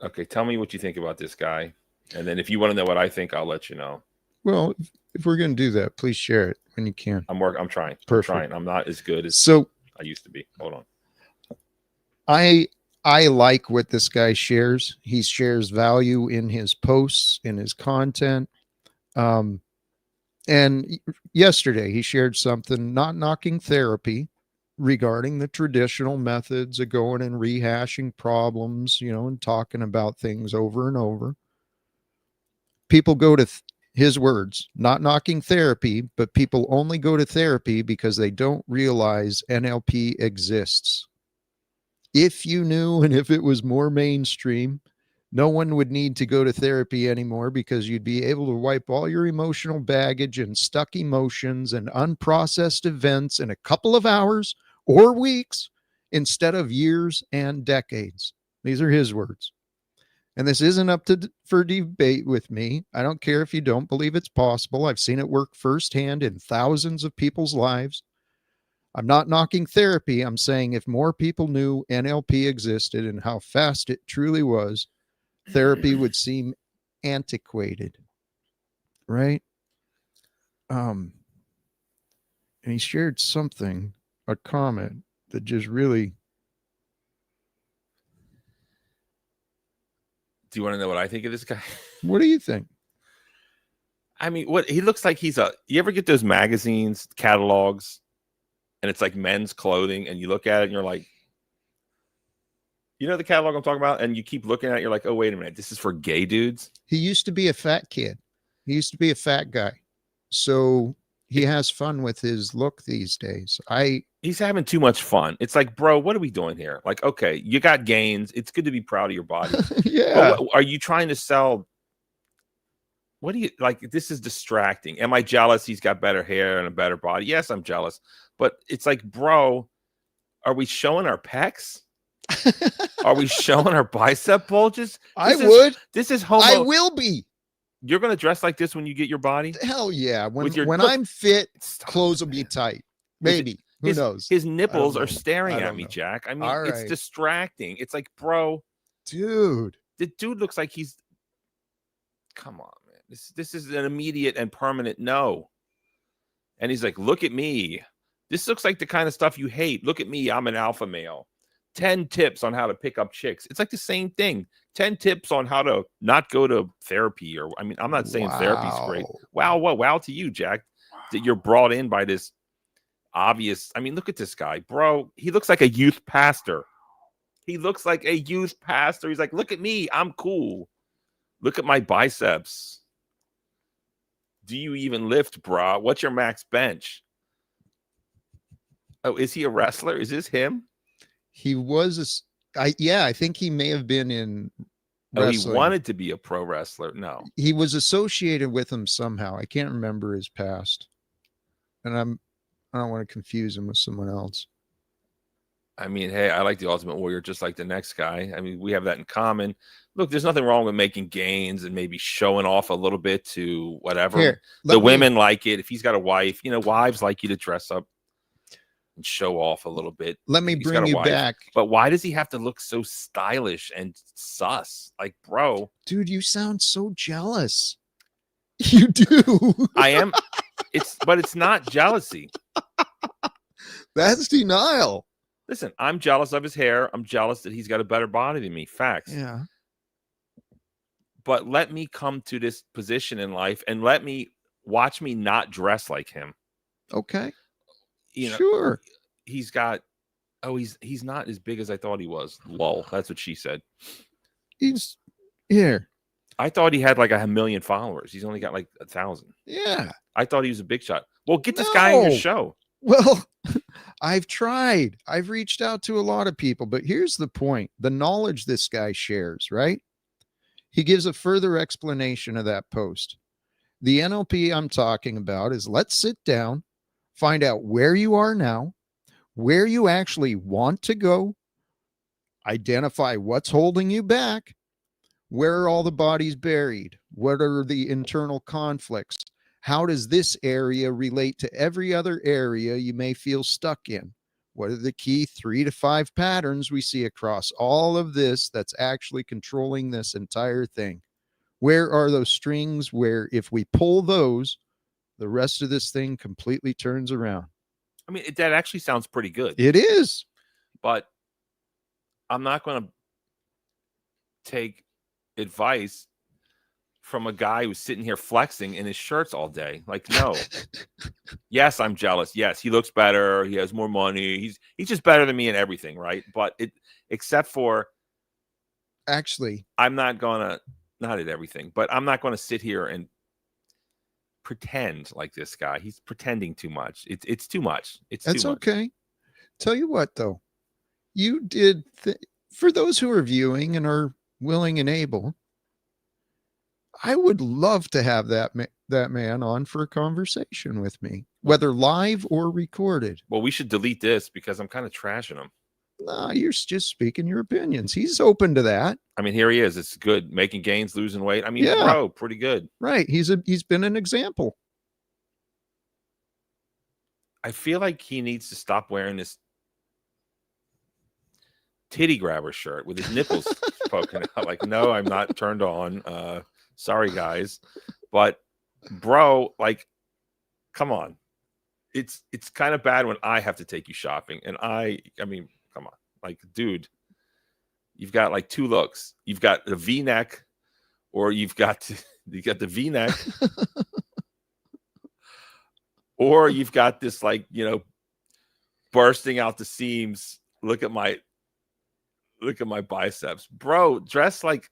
Okay, tell me what you think about this guy. And then if you want to know what I think, I'll let you know. Well, if we're going to do that, please share it when you can. I'm trying. Perfect. I'm trying. I'm not as good as I used to be. Hold on. I like what this guy shares. He shares value in his posts, in his content. And yesterday he shared something, not knocking therapy, regarding the traditional methods of going and rehashing problems, and talking about things over and over. People go to his words, not knocking therapy, but people only go to therapy because they don't realize NLP exists. If you knew, and if it was more mainstream, no one would need to go to therapy anymore, because you'd be able to wipe all your emotional baggage and stuck emotions and unprocessed events in a couple of hours or weeks instead of years and decades. These are his words. And this isn't up for debate with me. I don't care if you don't believe it's possible. I've seen it work firsthand in thousands of people's lives. I'm not knocking therapy. I'm saying if more people knew NLP existed and how fast it truly was, therapy would seem antiquated, right? And he shared something, a comment that just really. Do you want to know what I think of this guy? What do you think? I mean, what he looks like, you ever get those magazines, catalogs, and it's like men's clothing, and you look at it and you're like, the catalog I'm talking about, and you keep looking at it, you're like, oh, wait a minute, this is for gay dudes? He used to be a fat kid. He used to be a fat guy. So he has fun with his look these days. He's having too much fun. It's like, bro, what are we doing here? Like, okay, you got gains. It's good to be proud of your body. Yeah. But are you trying to sell? What do you like? This is distracting. Am I jealous? He's got better hair and a better body. Yes, I'm jealous. But it's like, bro, are we showing our pecs? Are we showing our bicep bulges? This is homo. I will be. You're going to dress like this when you get your body? Hell yeah. When I'm fit, clothes will be tight. Maybe. Who knows? His nipples are staring at me, Jack. I mean, it's distracting. It's like, bro. Dude. The dude looks like he's. Come on, man. This is an immediate and permanent no. And he's like, look at me. This looks like the kind of stuff you hate. Look at me. I'm an alpha male. 10 tips on how to pick up chicks. It's like the same thing. 10 tips on how to not go to therapy. I'm not saying therapy's great. Wow. Wow to you, Jack, that you're brought in by this obvious. I mean, look at this guy, bro. He looks like a youth pastor. He's like, look at me. I'm cool. Look at my biceps. Do you even lift, bro? What's your max bench? Oh, is he a wrestler? Is this him? He was I think he may have been in wrestling. Oh, he wanted to be a pro wrestler. No. He was associated with him somehow. I can't remember his past. And I don't want to confuse him with someone else. I mean, hey, I like the Ultimate Warrior just like the next guy. I mean, we have that in common. Look, there's nothing wrong with making gains and maybe showing off a little bit to whatever. The women like it. If he's got a wife, wives like you to dress up and show off a little bit. Let me bring you back. But why does he have to look so stylish and sus? Like, bro. Dude, you sound so jealous. You do. I am. But it's not jealousy. That's denial. Listen, I'm jealous of his hair. I'm jealous that he's got a better body than me. Facts. Yeah. But let me come to this position in life and watch me not dress like him. Okay. Sure. He's got, he's not as big as I thought he was. Lol. That's what she said. He's here. I thought he had like 1 million followers. He's only got like 1,000. Yeah. I thought he was a big shot. Well, get this guy on your No. show. Well, I've tried. I've reached out to a lot of people, but here's the point. The knowledge this guy shares, right? He gives a further explanation of that post. The NLP I'm talking about is let's sit down, find out where you are now, where you actually want to go, identify what's holding you back, where are all the bodies buried, what are the internal conflicts, how does this area relate to every other area you may feel stuck in, what are the key 3 to 5 patterns we see across all of this that's actually controlling this entire thing, where are those strings where if we pull those, the rest of this thing completely turns around. I mean, that actually sounds pretty good. It is. But I'm not going to take advice from a guy who's sitting here flexing in his shirts all day. Like, no. Yes, I'm jealous. Yes, he looks better. He has more money. He's just better than me in everything, right? But except for actually, I'm not going to, not at everything, but I'm not going to sit here and pretend like this guy. He's pretending too much. It's too much. That's too much. Okay. Tell you what, though, you did for those who are viewing and are willing and able, I would love to have that man on for a conversation with me, whether live or recorded. Well, we should delete this because I'm kind of trashing him. No, you're just speaking your opinions. He's open to that. I mean, here he is. It's good. Making gains, losing weight. I mean, Yeah. bro, pretty good. Right. He's been an example. I feel like he needs to stop wearing this titty grabber shirt with his nipples poking out. Like, no, I'm not turned on. Sorry, guys. But, bro, like, come on. It's kind of bad when I have to take you shopping. And I mean, come on. Like, dude, you've got like 2 looks. You've got the V-neck, or you got the V-neck, or you've got this, like, you know, bursting out the seams. Look at my biceps, bro. Dress like,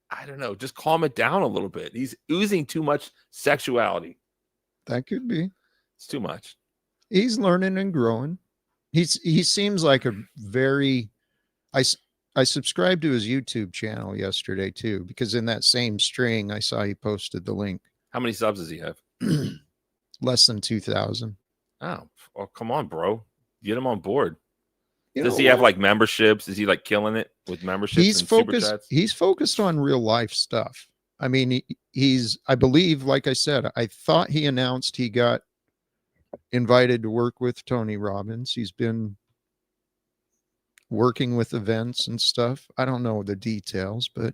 I don't know, just calm it down a little bit. He's oozing too much sexuality. That could be. It's too much. He's learning and growing. He seems like a very, I subscribed to his YouTube channel yesterday too, because in that same string I saw he posted the link. How many subs does he have? Less than 2,000. Oh, well, come on, bro. Get him on board. Does he have like memberships? Is he like killing it with memberships? He's and focused. Super chats? He's focused on real life stuff. I mean, he's, I believe, like I said, I thought he announced he got invited to work with Tony Robbins. He's been working with events and stuff. I don't know the details, but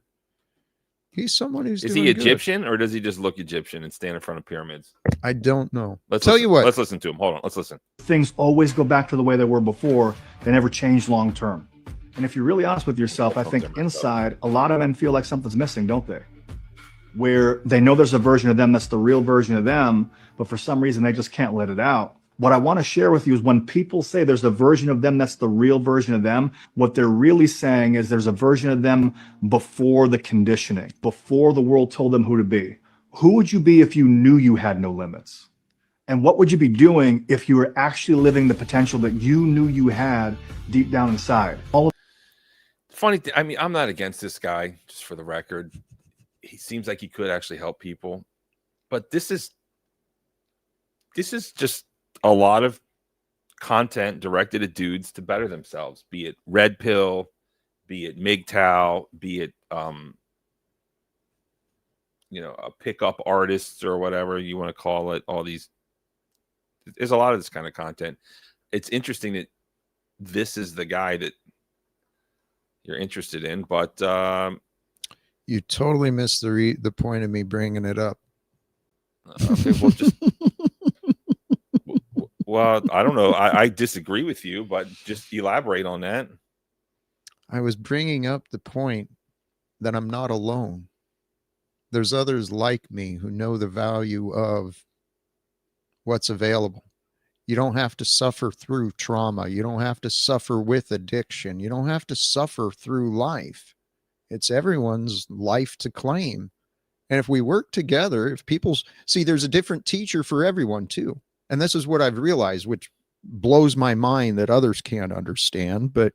he's someone who's Is doing he good. Egyptian, or does he just look Egyptian and stand in front of pyramids? I don't know. Let's tell listen. you what. Let's listen to him. Hold on. Let's listen. Things always go back to the way they were before. They never change long term. And if you're really honest with yourself, I think inside a lot of men feel like something's missing, don't they? Where they know there's a version of them that's the real version of them, but for some reason they just can't let it out. What I want to share with you is when people say there's a version of them that's the real version of them, what they're really saying is there's a version of them before the conditioning, before the world told them who to be. Who would you be if you knew you had no limits? And what would you be doing if you were actually living the potential that you knew you had deep down inside? Funny thing, I mean, I'm not against this guy, just for the record. He seems like he could actually help people. But this is just a lot of content directed at dudes to better themselves, be it red pill, be it MGTOW, be it you know, a pickup artists or whatever you want to call it. All these, there's a lot of this kind of content. It's interesting that this is the guy that you're interested in, but you totally missed the point of me bringing it up. Okay, well, just well, I don't know. I disagree with you, but just elaborate on that. I was bringing up the point that I'm not alone. There's others like me who know the value of what's available. You don't have to suffer through trauma. You don't have to suffer with addiction. You don't have to suffer through life. It's everyone's life to claim. And if we work together, if people's see, there's a different teacher for everyone too. And this is what I've realized, which blows my mind that others can't understand. But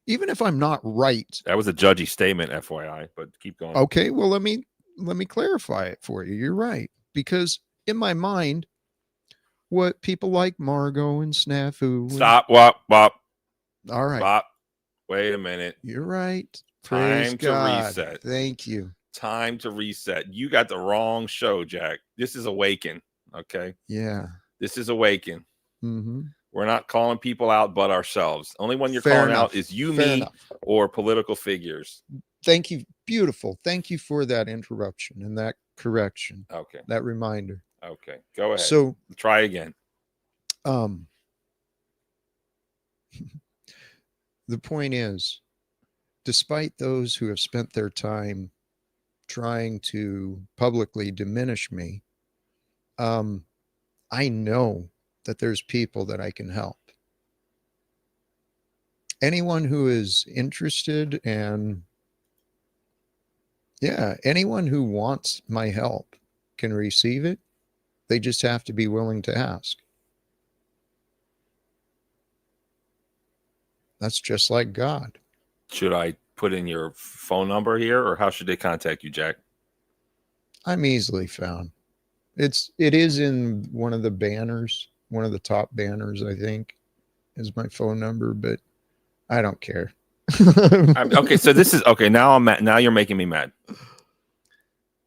even if I'm not right, That was a judgy statement, FYI, but keep going. okay, well, let me clarify it for you. You're right. Because in my mind, what people like Margot and Snafu. Stop. Wop. All right. Wop. Wait a minute. You're right. Time Praise God. to reset. Thank you. Time to reset. You got the wrong show, Jack. This is Awaken. Okay. Yeah. This is Awaken. Mm-hmm. We're not calling people out but ourselves. Only one you're Fair calling enough. out is you, Fair me, enough. or political figures. Thank you. Beautiful. Thank you for that interruption and that correction, Okay. that reminder. Okay. Go ahead. So, try again. the point is, despite those who have spent their time trying to publicly diminish me, I know that there's people that I can help. Anyone who is interested and anyone who wants my help can receive it. They just have to be willing to ask. That's just like God. Should I put in your phone number here, or how should they contact you, Jack? I'm easily found. It is in one of the banners, one of the top banners, I think, is my phone number, but I don't care. Okay, so this is okay. Now I'm mad. Now you're making me mad.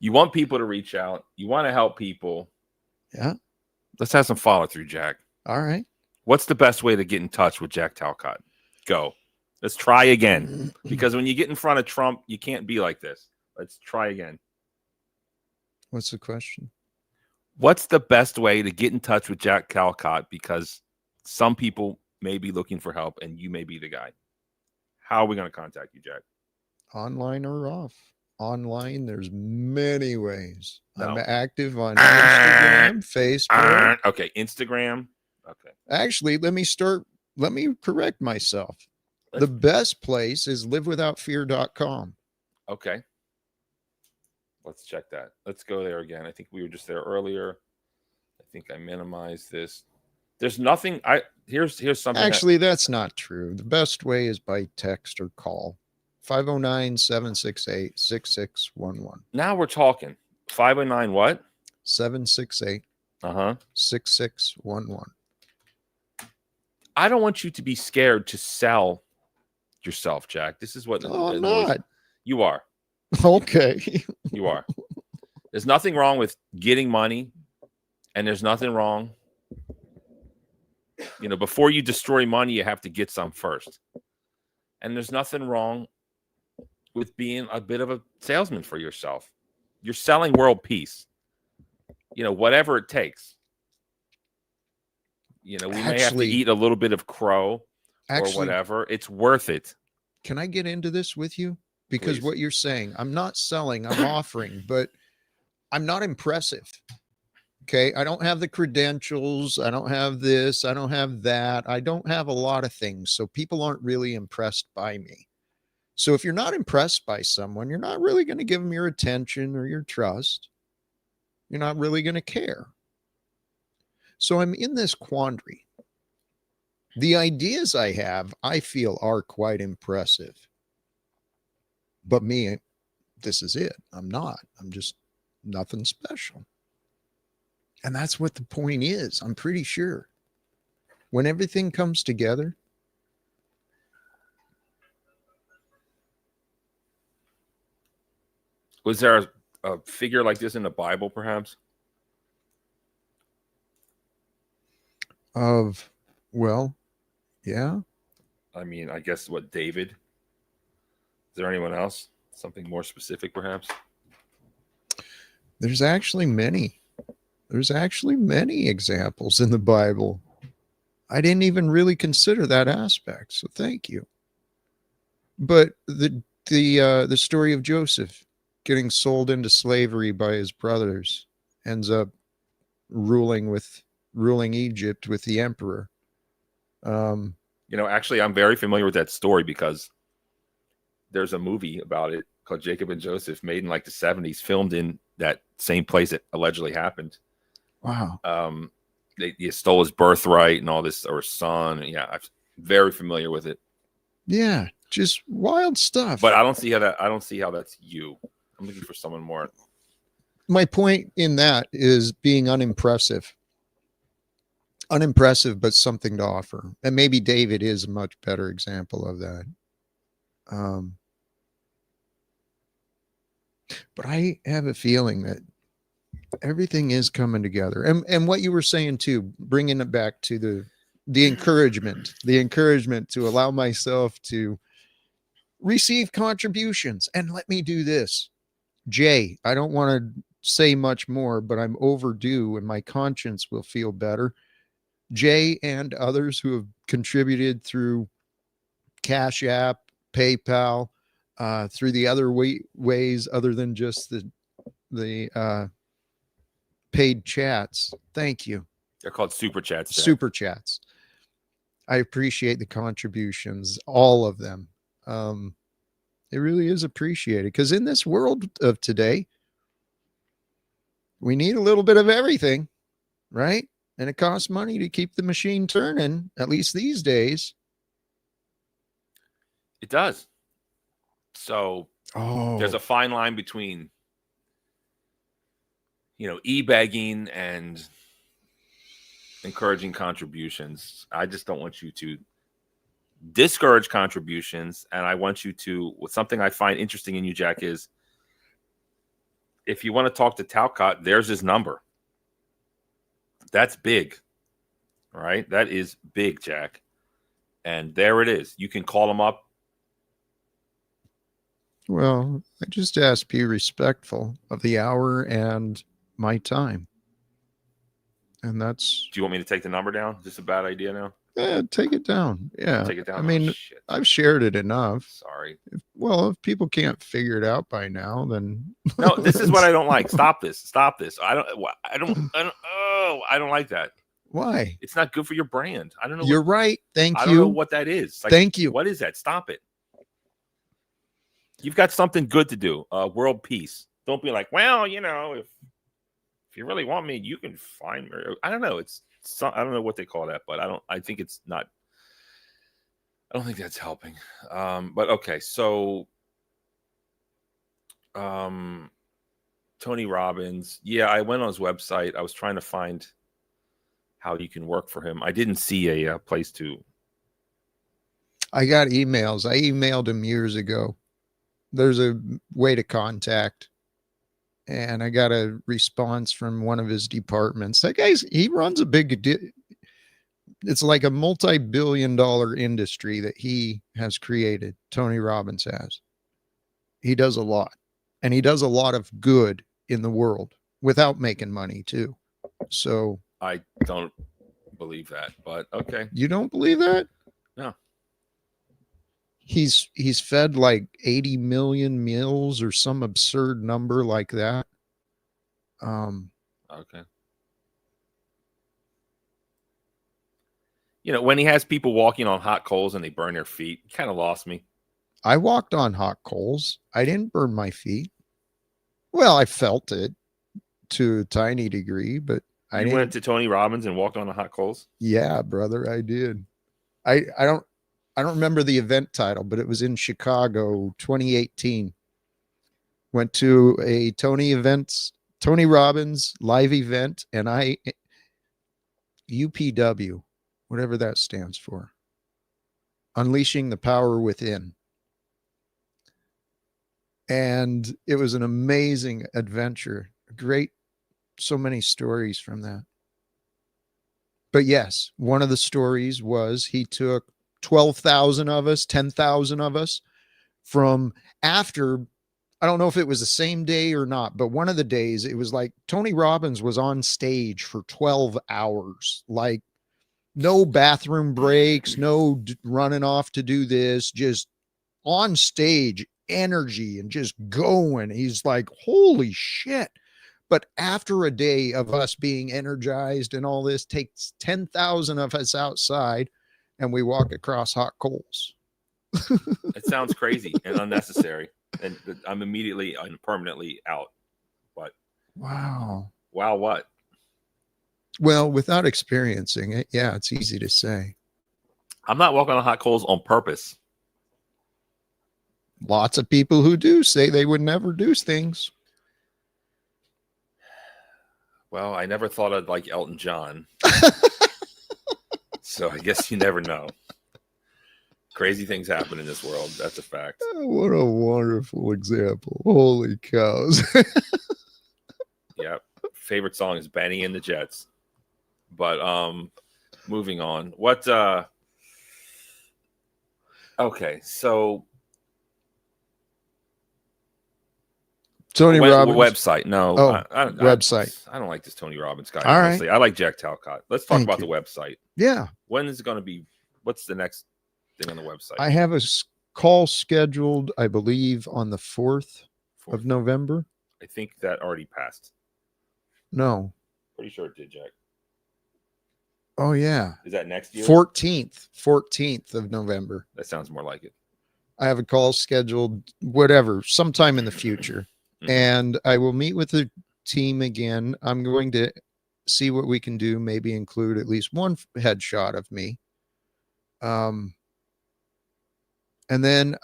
You want people to reach out. You want to help people. Yeah. Let's have some follow through, Jack. All right. What's the best way to get in touch with Jack Talcott? Go. Let's try again. Because when you get in front of Trump, you can't be like this. Let's try again. What's the question? What's the best way to get in touch with Jack Talcott? Because some people may be looking for help and you may be the guy. How are we going to contact you, Jack? Online or off? Online, there's many ways. No. I'm active on Instagram, Facebook. Okay, Instagram. Okay. Actually, let me correct myself. The best place is livewithoutfear.com. Okay. Let's check that. Let's go there again. I think we were just there earlier. I think I minimized this. There's nothing. Here's something. Actually, that's not true. The best way is by text or call. 509-768-6611. Now we're talking. 509 what? 768 6611. I don't want you to be scared to sell yourself, Jack. This is what I'm not. You are. Okay. You are. There's nothing wrong with getting money, and there's nothing wrong. Before you destroy money, you have to get some first. And there's nothing wrong with being a bit of a salesman for yourself. You're selling world peace. Whatever it takes. We may have to eat a little bit of crow or whatever. It's worth it. Can I get into this with you? Because Please. what you're saying, I'm not selling, I'm offering, but I'm not impressive. Okay. I don't have the credentials. I don't have this. I don't have that. I don't have a lot of things. So people aren't really impressed by me. So if you're not impressed by someone, you're not really going to give them your attention or your trust. You're not really going to care. So I'm in this quandary. The ideas I have, I feel, are quite impressive. But me, this is it. I'm not. I'm just nothing special. And that's what the point is. I'm pretty sure. When everything comes together, was there a figure like this in the Bible, perhaps? Yeah. I mean, I guess David? Is there anyone else? Something more specific, perhaps? There's actually many examples in the Bible. I didn't even really consider that aspect. So thank you. But the story of Joseph getting sold into slavery by his brothers ends up ruling Egypt with the emperor. Actually, I'm very familiar with that story because there's a movie about it called Jacob and Joseph, made in like the 70s, filmed in that same place that allegedly happened. Wow. They stole his birthright and all this, or son. Yeah, I'm very familiar with it. Yeah, just wild stuff. But I don't see how that's you. I'm looking for someone more. My point in that is being unimpressive. Unimpressive, but something to offer. And maybe David is a much better example of that. But I have a feeling that everything is coming together. And what you were saying too, bringing it back to the encouragement to allow myself to receive contributions and let me do this. Jay, I don't want to say much more, but I'm overdue and my conscience will feel better. Jay and others who have contributed through Cash App, PayPal, through the other ways other than just the paid chats. Thank you. They're called super chats. Jack. Super chats. I appreciate the contributions, all of them. It really is appreciated because in this world of today, we need a little bit of everything, right? And it costs money to keep the machine turning, at least these days. It does. So there's a fine line between, e-begging and encouraging contributions. I just don't want you to discourage contributions. And I want you to, something I find interesting in you, Jack, is if you want to talk to Talcott, there's his number. That's big, right? That is big, Jack. And there it is. You can call him up. Well, I just ask be respectful of the hour and my time. And that's... Do you want me to take the number down? Is this a bad idea now? Yeah, take it down. Yeah. Take it down. I mean, I've shared it enough. Sorry. If people can't figure it out by now, then... No, this is what I don't like. Stop this. I don't like that. Why? It's not good for your brand. I don't know. You're right. Thank you. I don't know what that is. Like, thank you. What is that? Stop it. You've got something good to do. World peace. Don't be like, well, if you really want me, you can find me. I don't know. I don't know what they call that, but I think it's not. I don't think that's helping. But okay, so Tony Robbins. Yeah, I went on his website. I was trying to find how you can work for him. I didn't see a place to. I got emails. I emailed him years ago. There's a way to contact. And I got a response from one of his departments. That he runs a big, it's like a multi-billion-dollar industry that he has created. Tony Robbins has. He does a lot. And he does a lot of good in the world without making money too. So I don't believe that, but okay. You don't believe that? No. He's fed like 80 million meals or some absurd number like that. Okay. When he has people walking on hot coals and they burn their feet, it kind of lost me. I walked on hot coals. I didn't burn my feet. Well, I felt it to a tiny degree, but You went to Tony Robbins and walked on the hot coals? Yeah, brother, I did. I don't remember the event title, but it was in Chicago, 2018. Went to a Tony Robbins live event, and UPW, whatever that stands for, Unleashing the Power Within. And it was an amazing adventure. Great, so many stories from that. But yes, one of the stories was he took 12,000 of us, 10,000 of us from after, I don't know if it was the same day or not, but one of the days it was like Tony Robbins was on stage for 12 hours, like no bathroom breaks, no running off to do this, just on stage, energy and just going. He's like, holy shit. But after a day of us being energized and all this, takes 10,000 of us outside and we walk across hot coals. It sounds crazy and unnecessary, and I'm immediately and permanently out. But Wow. what? Well, without experiencing it, yeah, it's easy to say. I'm not walking on hot coals on purpose. Lots of people who do say they would never do things. Well, I never thought I'd like Elton John. So I guess you never know. Crazy things happen in this world. That's a fact. What a wonderful example. Holy cows. Yep. Favorite song is Benny and the Jets. But moving on. What okay, so Tony Robbins website. No, Oh, website. I don't like this Tony Robbins guy. All Honestly, I like Jack Talcott. Let's talk Thank about you. the website. Yeah. When is it going to be? What's the next thing on the website? I have a call scheduled, I believe, on the 4th of November. I think that already passed. No. Pretty sure it did, Jack. Oh, yeah. Is that next year? 14th of November. That sounds more like it. I have a call scheduled, whatever, sometime in the future. And I will meet with the team again. I'm going to see what we can do, maybe include at least one headshot of me. And then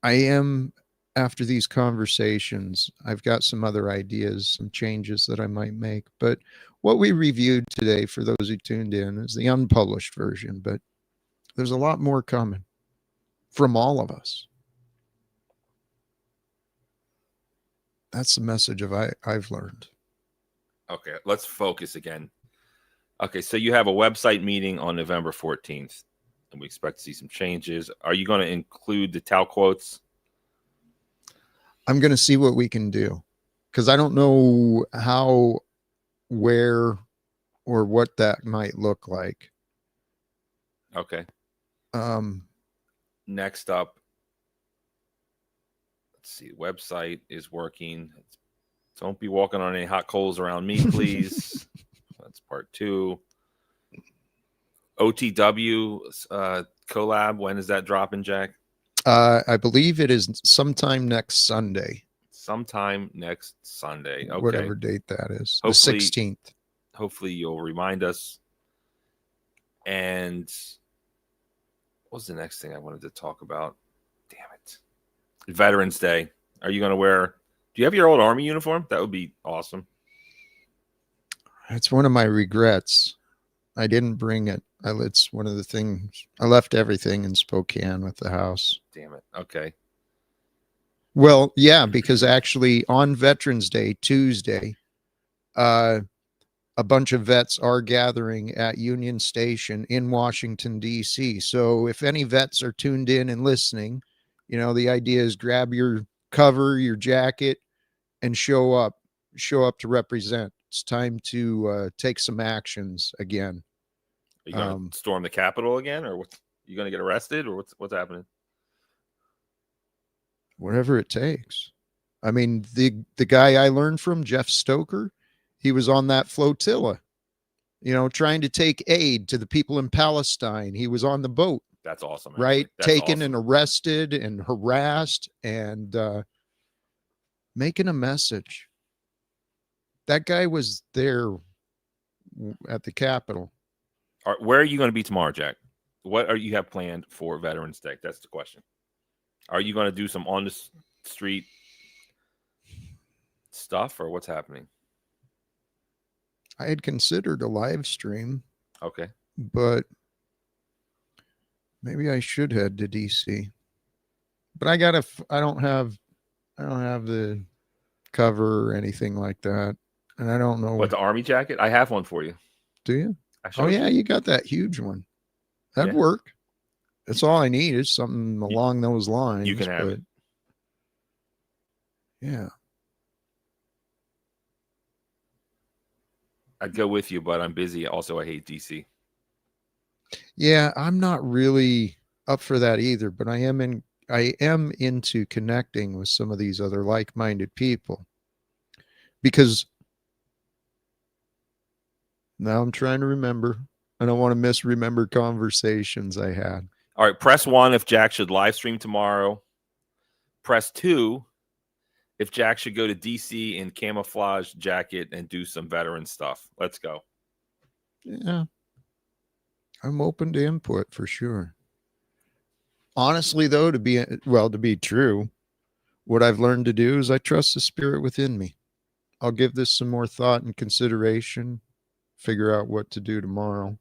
I am, after these conversations, I've got some other ideas, some changes that I might make. But what we reviewed today, for those who tuned in, is the unpublished version. But there's a lot more coming from all of us. That's the message I've learned. Okay, let's focus again. Okay, so you have a website meeting on November 14th, and we expect to see some changes. Are you going to include the Tao quotes? I'm going to see what we can do, because I don't know how, where, or what that might look like. Okay. Next up, let's see. Website is working. Don't be walking on any hot coals around me, please. That's part 2. OTW collab. When is that dropping, Jack? I believe it is sometime next Sunday. Sometime next Sunday. Okay. Whatever date that is. Hopefully, the 16th. Hopefully you'll remind us. And what was the next thing I wanted to talk about? Damn it. Veterans Day. Are you going to wear... Do you have your old Army uniform? That would be awesome. That's one of my regrets. I didn't bring it. It's one of the things. I left everything in Spokane with the house. Damn it. Okay. Well, yeah, because actually on Veterans Day, Tuesday, a bunch of vets are gathering at Union Station in Washington, D.C. So if any vets are tuned in and listening, you know, the idea is grab your cover, your jacket, and show up to represent. It's time to take some actions again. Are you going to storm the Capitol again, or what's, you going to get arrested, or what's happening? Whatever it takes. I mean, the guy I learned from, Jeff Stoker, he was on that flotilla, you know, trying to take aid to the people in Palestine. He was on the boat. That's awesome. Actually. Right? That's taken awesome. And arrested and harassed and making a message. That guy was there at the Capitol. Where are you going to be tomorrow, Jack? What are you have planned for Veterans Day? That's the question. Are you going to do some on the street stuff, or what's happening? I had considered a live stream. Okay. But maybe I should head to DC. But I don't have the cover or anything like that. And I don't know. What, the Army jacket? I have one for you. Do you? Oh yeah, you got that huge one. That'd work. That's all I need is something along those lines. You can have it. Yeah. I'd go with you, but I'm busy. Also, I hate DC. Yeah, I'm not really up for that either, but I am into connecting with some of these other like-minded people. Because now I'm trying to remember. I don't want to misremember conversations I had. All right, press 1 if Jack should live stream tomorrow. Press 2 if Jack should go to DC in camouflage jacket and do some veteran stuff. Let's go. Yeah. I'm open to input for sure. Honestly, though, to be true, what I've learned to do is I trust the spirit within me. I'll give this some more thought and consideration, figure out what to do tomorrow.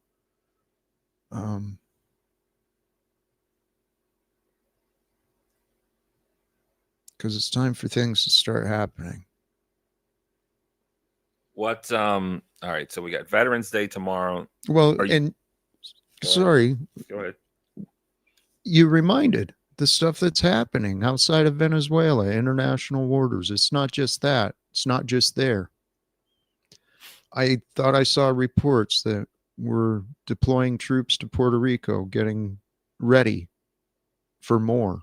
Because it's time for things to start happening. All right, so we got Veterans Day tomorrow. Well, Go ahead. Go ahead. You reminded the stuff that's happening outside of Venezuela, international orders. It's not just that. It's not just there. I thought I saw reports that we're deploying troops to Puerto Rico, getting ready for more.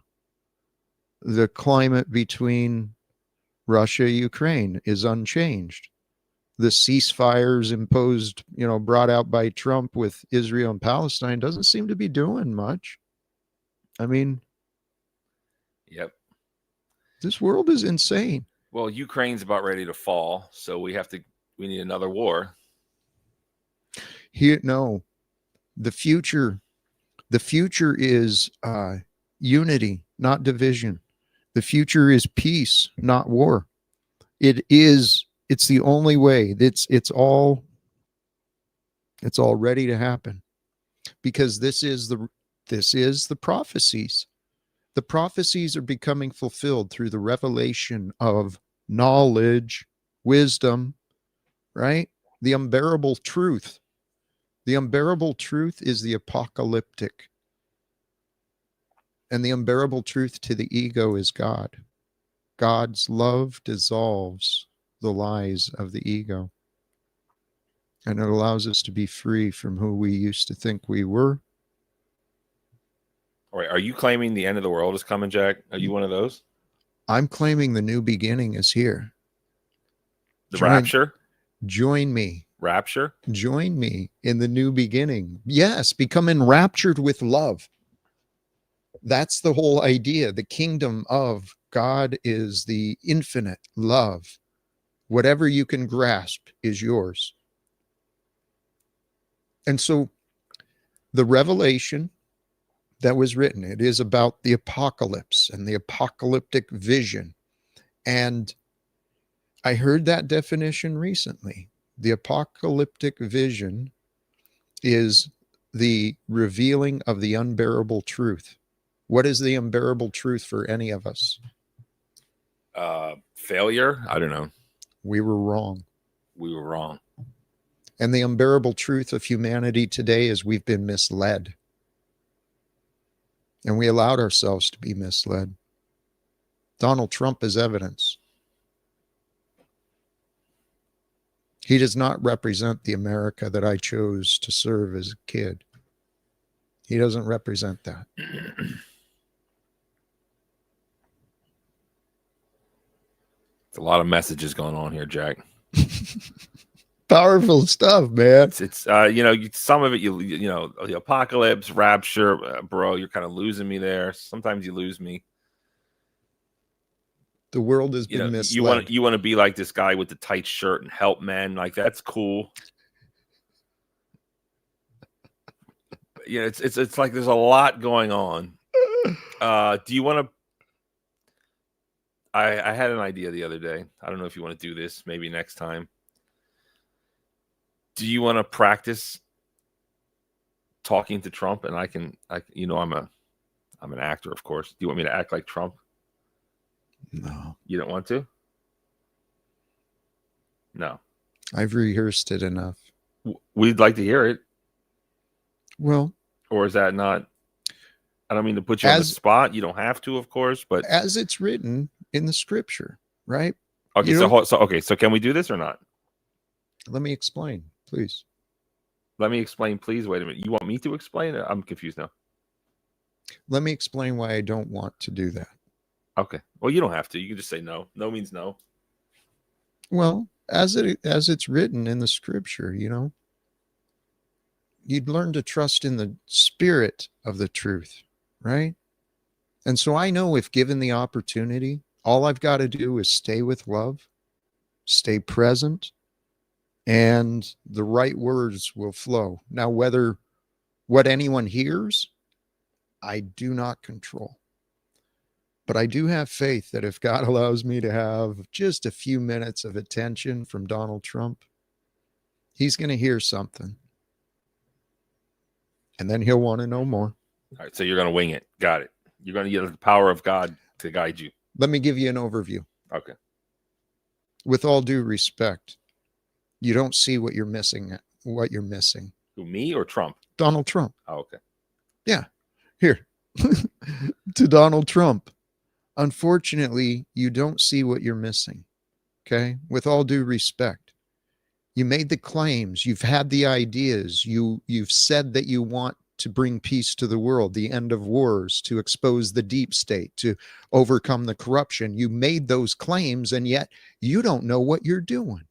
The climate between Russia and Ukraine is unchanged. The ceasefires imposed, brought out by Trump with Israel and Palestine doesn't seem to be doing much. I mean, yep. This world is insane. Well, Ukraine's about ready to fall, so we need another war. No, the future is unity, not division. The future is peace, not war. It's the only way. It's all ready to happen, because this is the prophecies. The prophecies are becoming fulfilled through the revelation of knowledge, wisdom, right? The unbearable truth. The unbearable truth is the apocalyptic. And the unbearable truth to the ego is God. God's love dissolves the lies of the ego. And it allows us to be free from who we used to think we were. All right. Are you claiming the end of the world is coming, Jack? Are you one of those? I'm claiming the new beginning is here. Rapture? Join me. Rapture? Join me in the new beginning. Yes, become enraptured with love. That's the whole idea. The kingdom of God is the infinite love. Whatever you can grasp is yours. And so the revelation that was written, it is about the apocalypse and the apocalyptic vision. And I heard that definition recently. The apocalyptic vision is the revealing of the unbearable truth. What is the unbearable truth for any of us? Failure? I don't know. We were wrong. We were wrong. And the unbearable truth of humanity today is we've been misled. And we allowed ourselves to be misled. Donald Trump is evidence. He does not represent the America that I chose to serve as a kid. He doesn't represent that. It's a lot of messages going on here, Jack. Powerful stuff, man. It's some of it, the apocalypse, rapture, bro, you're kind of losing me there. Sometimes you lose me. The world has been misled. You want to be like this guy with the tight shirt and help men. Like, that's cool. It's like there's a lot going on. Do you want to? I had an idea the other day. I don't know if you want to do this. Maybe next time. Do you want to practice talking to Trump? And I'm an actor, of course. Do you want me to act like Trump? No. You don't want to? No. I've rehearsed it enough. We'd like to hear it. Well, or is that not? I don't mean to put you on the spot. You don't have to, of course, but as it's written in the scripture, right? Okay, so can we do this or not? Let me explain, please. Let me explain, please. Wait a minute. You want me to explain? I'm confused now. Let me explain why I don't want to do that. Okay. Well, you don't have to. You can just say no. No means no. Well, as it's written in the scripture, you'd learn to trust in the spirit of the truth, right? And so I know if given the opportunity, all I've got to do is stay with love, stay present, and the right words will flow. Now, whether what anyone hears, I do not control. But I do have faith that if God allows me to have just a few minutes of attention from Donald Trump, he's going to hear something. And then he'll want to know more. All right, so you're going to wing it. Got it. You're going to get the power of God to guide you. Let me give you an overview. Okay. With all due respect, you don't see what you're missing. What you're missing. Who, me or Trump? Donald Trump. Oh, okay. Yeah. Here. To Donald Trump. Unfortunately, you don't see what you're missing. Okay? With all due respect. You made the claims. You've had the ideas. You've said that you want to bring peace to the world, the end of wars, to expose the deep state, to overcome the corruption. You made those claims, and yet you don't know what you're doing.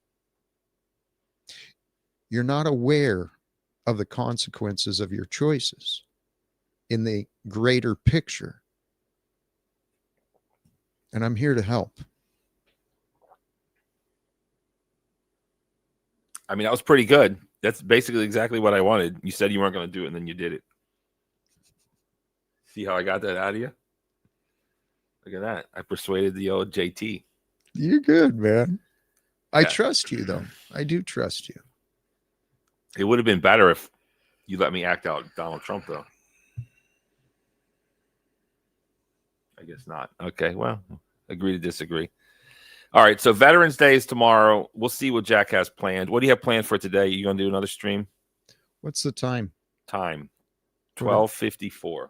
You're not aware of the consequences of your choices in the greater picture. And I'm here to help. I mean, that was pretty good. That's basically exactly what I wanted. You said you weren't going to do it, and then you did it. See how I got that out of you? Look at that. I persuaded the old JT. You're good, man. I Yeah. trust you, though. I do trust you. It would have been better if you let me act out Donald Trump, though. I guess not. Okay, well, agree to disagree. All right, so Veterans Day is tomorrow. We'll see what Jack has planned. What do you have planned for today? You going to do another stream? What's the time? Time, 12:54.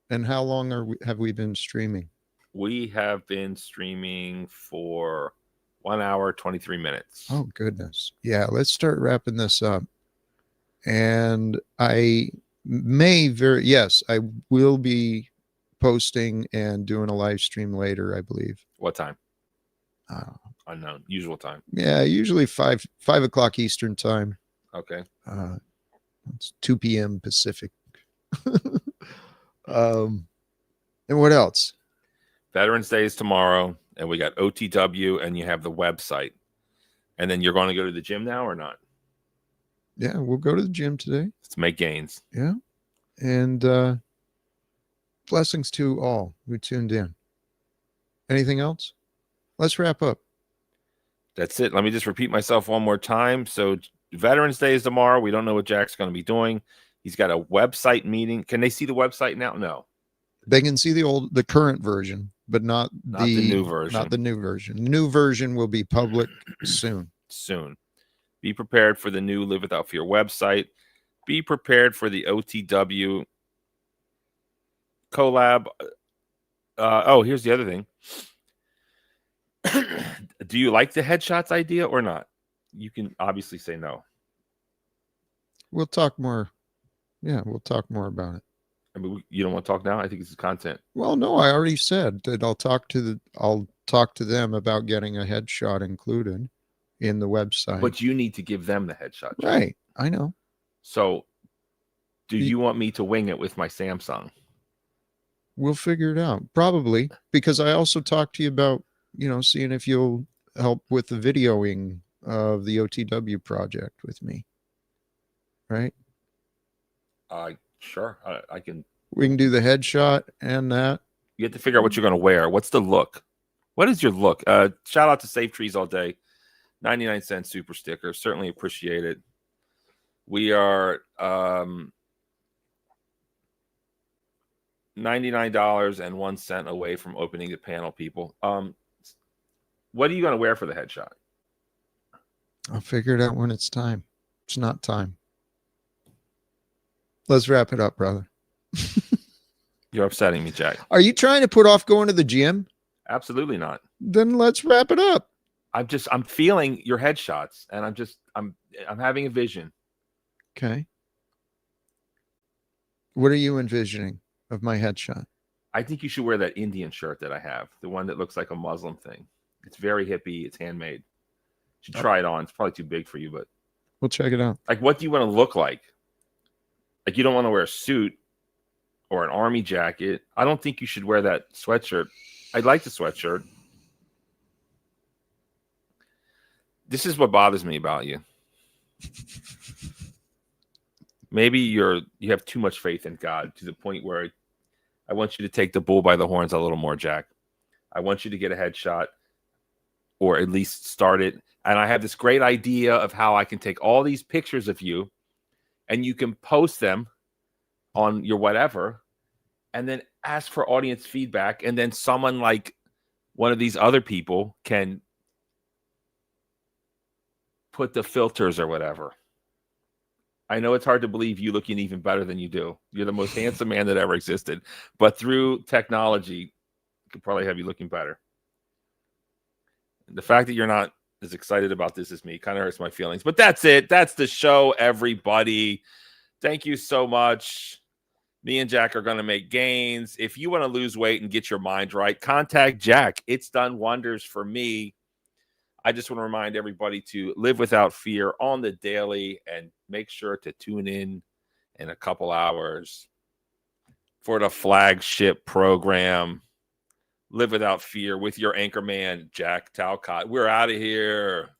And how long have we been streaming? We have been streaming for 1 hour, 23 minutes. Oh, goodness. Yeah, let's start wrapping this up. And I will be posting and doing a live stream later, I believe. What time? Unknown. Usual time. Yeah, usually 5 o'clock Eastern time. Okay. It's 2 p.m. Pacific. And what else? Veterans Day is tomorrow, and we got OTW, and you have the website. And then you're going to go to the gym now or not? Yeah, we'll go to the gym today. Let's make gains. Yeah. And blessings to all who tuned in. Anything else? Let's wrap up. That's it. Let me just repeat myself one more time. So Veterans Day is tomorrow. We don't know what Jack's going to be doing. He's got a website meeting. Can they see the website now? No. They can see the current version, but not the new version. Not the new version. The new version will be public soon. Soon. Be prepared for the new Live Without Fear website. Be prepared for the OTW collab. Here's the other thing. Do you like the headshots idea or not? You can obviously say no. We'll talk more. Yeah, we'll talk more about it. I mean, you don't want to talk now? I think this is content. Well, no, I already said that I'll talk to them about getting a headshot included in the website. But you need to give them the headshot. Right. I know. So do you want me to wing it with my Samsung? We'll figure it out. Probably, because I also talked to you about, seeing if you'll help with the videoing of the OTW project with me. Right? Sure. I can. We can do the headshot and that. You have to figure out what you're going to wear. What's the look? What is your look? Shout out to Safe Trees All Day. 99-cent super sticker. Certainly appreciate it. We are $99.01 away from opening the panel, people. What are you going to wear for the headshot? I'll figure it out when it's time. It's not time. Let's wrap it up, brother. You're upsetting me, Jack. Are you trying to put off going to the gym? Absolutely not. Then let's wrap it up. I'm feeling your headshots, and I'm having a vision. Okay. What are you envisioning of my headshot? I think you should wear that Indian shirt that I have, the one that looks like a Muslim thing. It's very hippie. It's handmade. You should try it on. It's probably too big for you, but we'll check it out. Like, what do you want to look like? Like, you don't want to wear a suit or an army jacket. I don't think you should wear that sweatshirt. I like the sweatshirt. This is what bothers me about you. Maybe you have too much faith in God to the point where I want you to take the bull by the horns a little more, Jack. I want you to get a headshot, or at least start it. And I have this great idea of how I can take all these pictures of you and you can post them on your whatever and then ask for audience feedback. And then someone like one of these other people can put the filters or whatever. I know it's hard to believe you looking even better than you do. You're the most handsome man that ever existed. But through technology, it could probably have you looking better. The fact that you're not as excited about this as me kind of hurts my feelings. But that's it. That's the show, everybody. Thank you so much. Me and Jack are going to make gains. If you want to lose weight and get your mind right, contact Jack. It's done wonders for me. I just want to remind everybody to live without fear on the daily and make sure to tune in a couple hours for the flagship program, Live Without Fear, with your anchor man, Jack Talcott. We're out of here.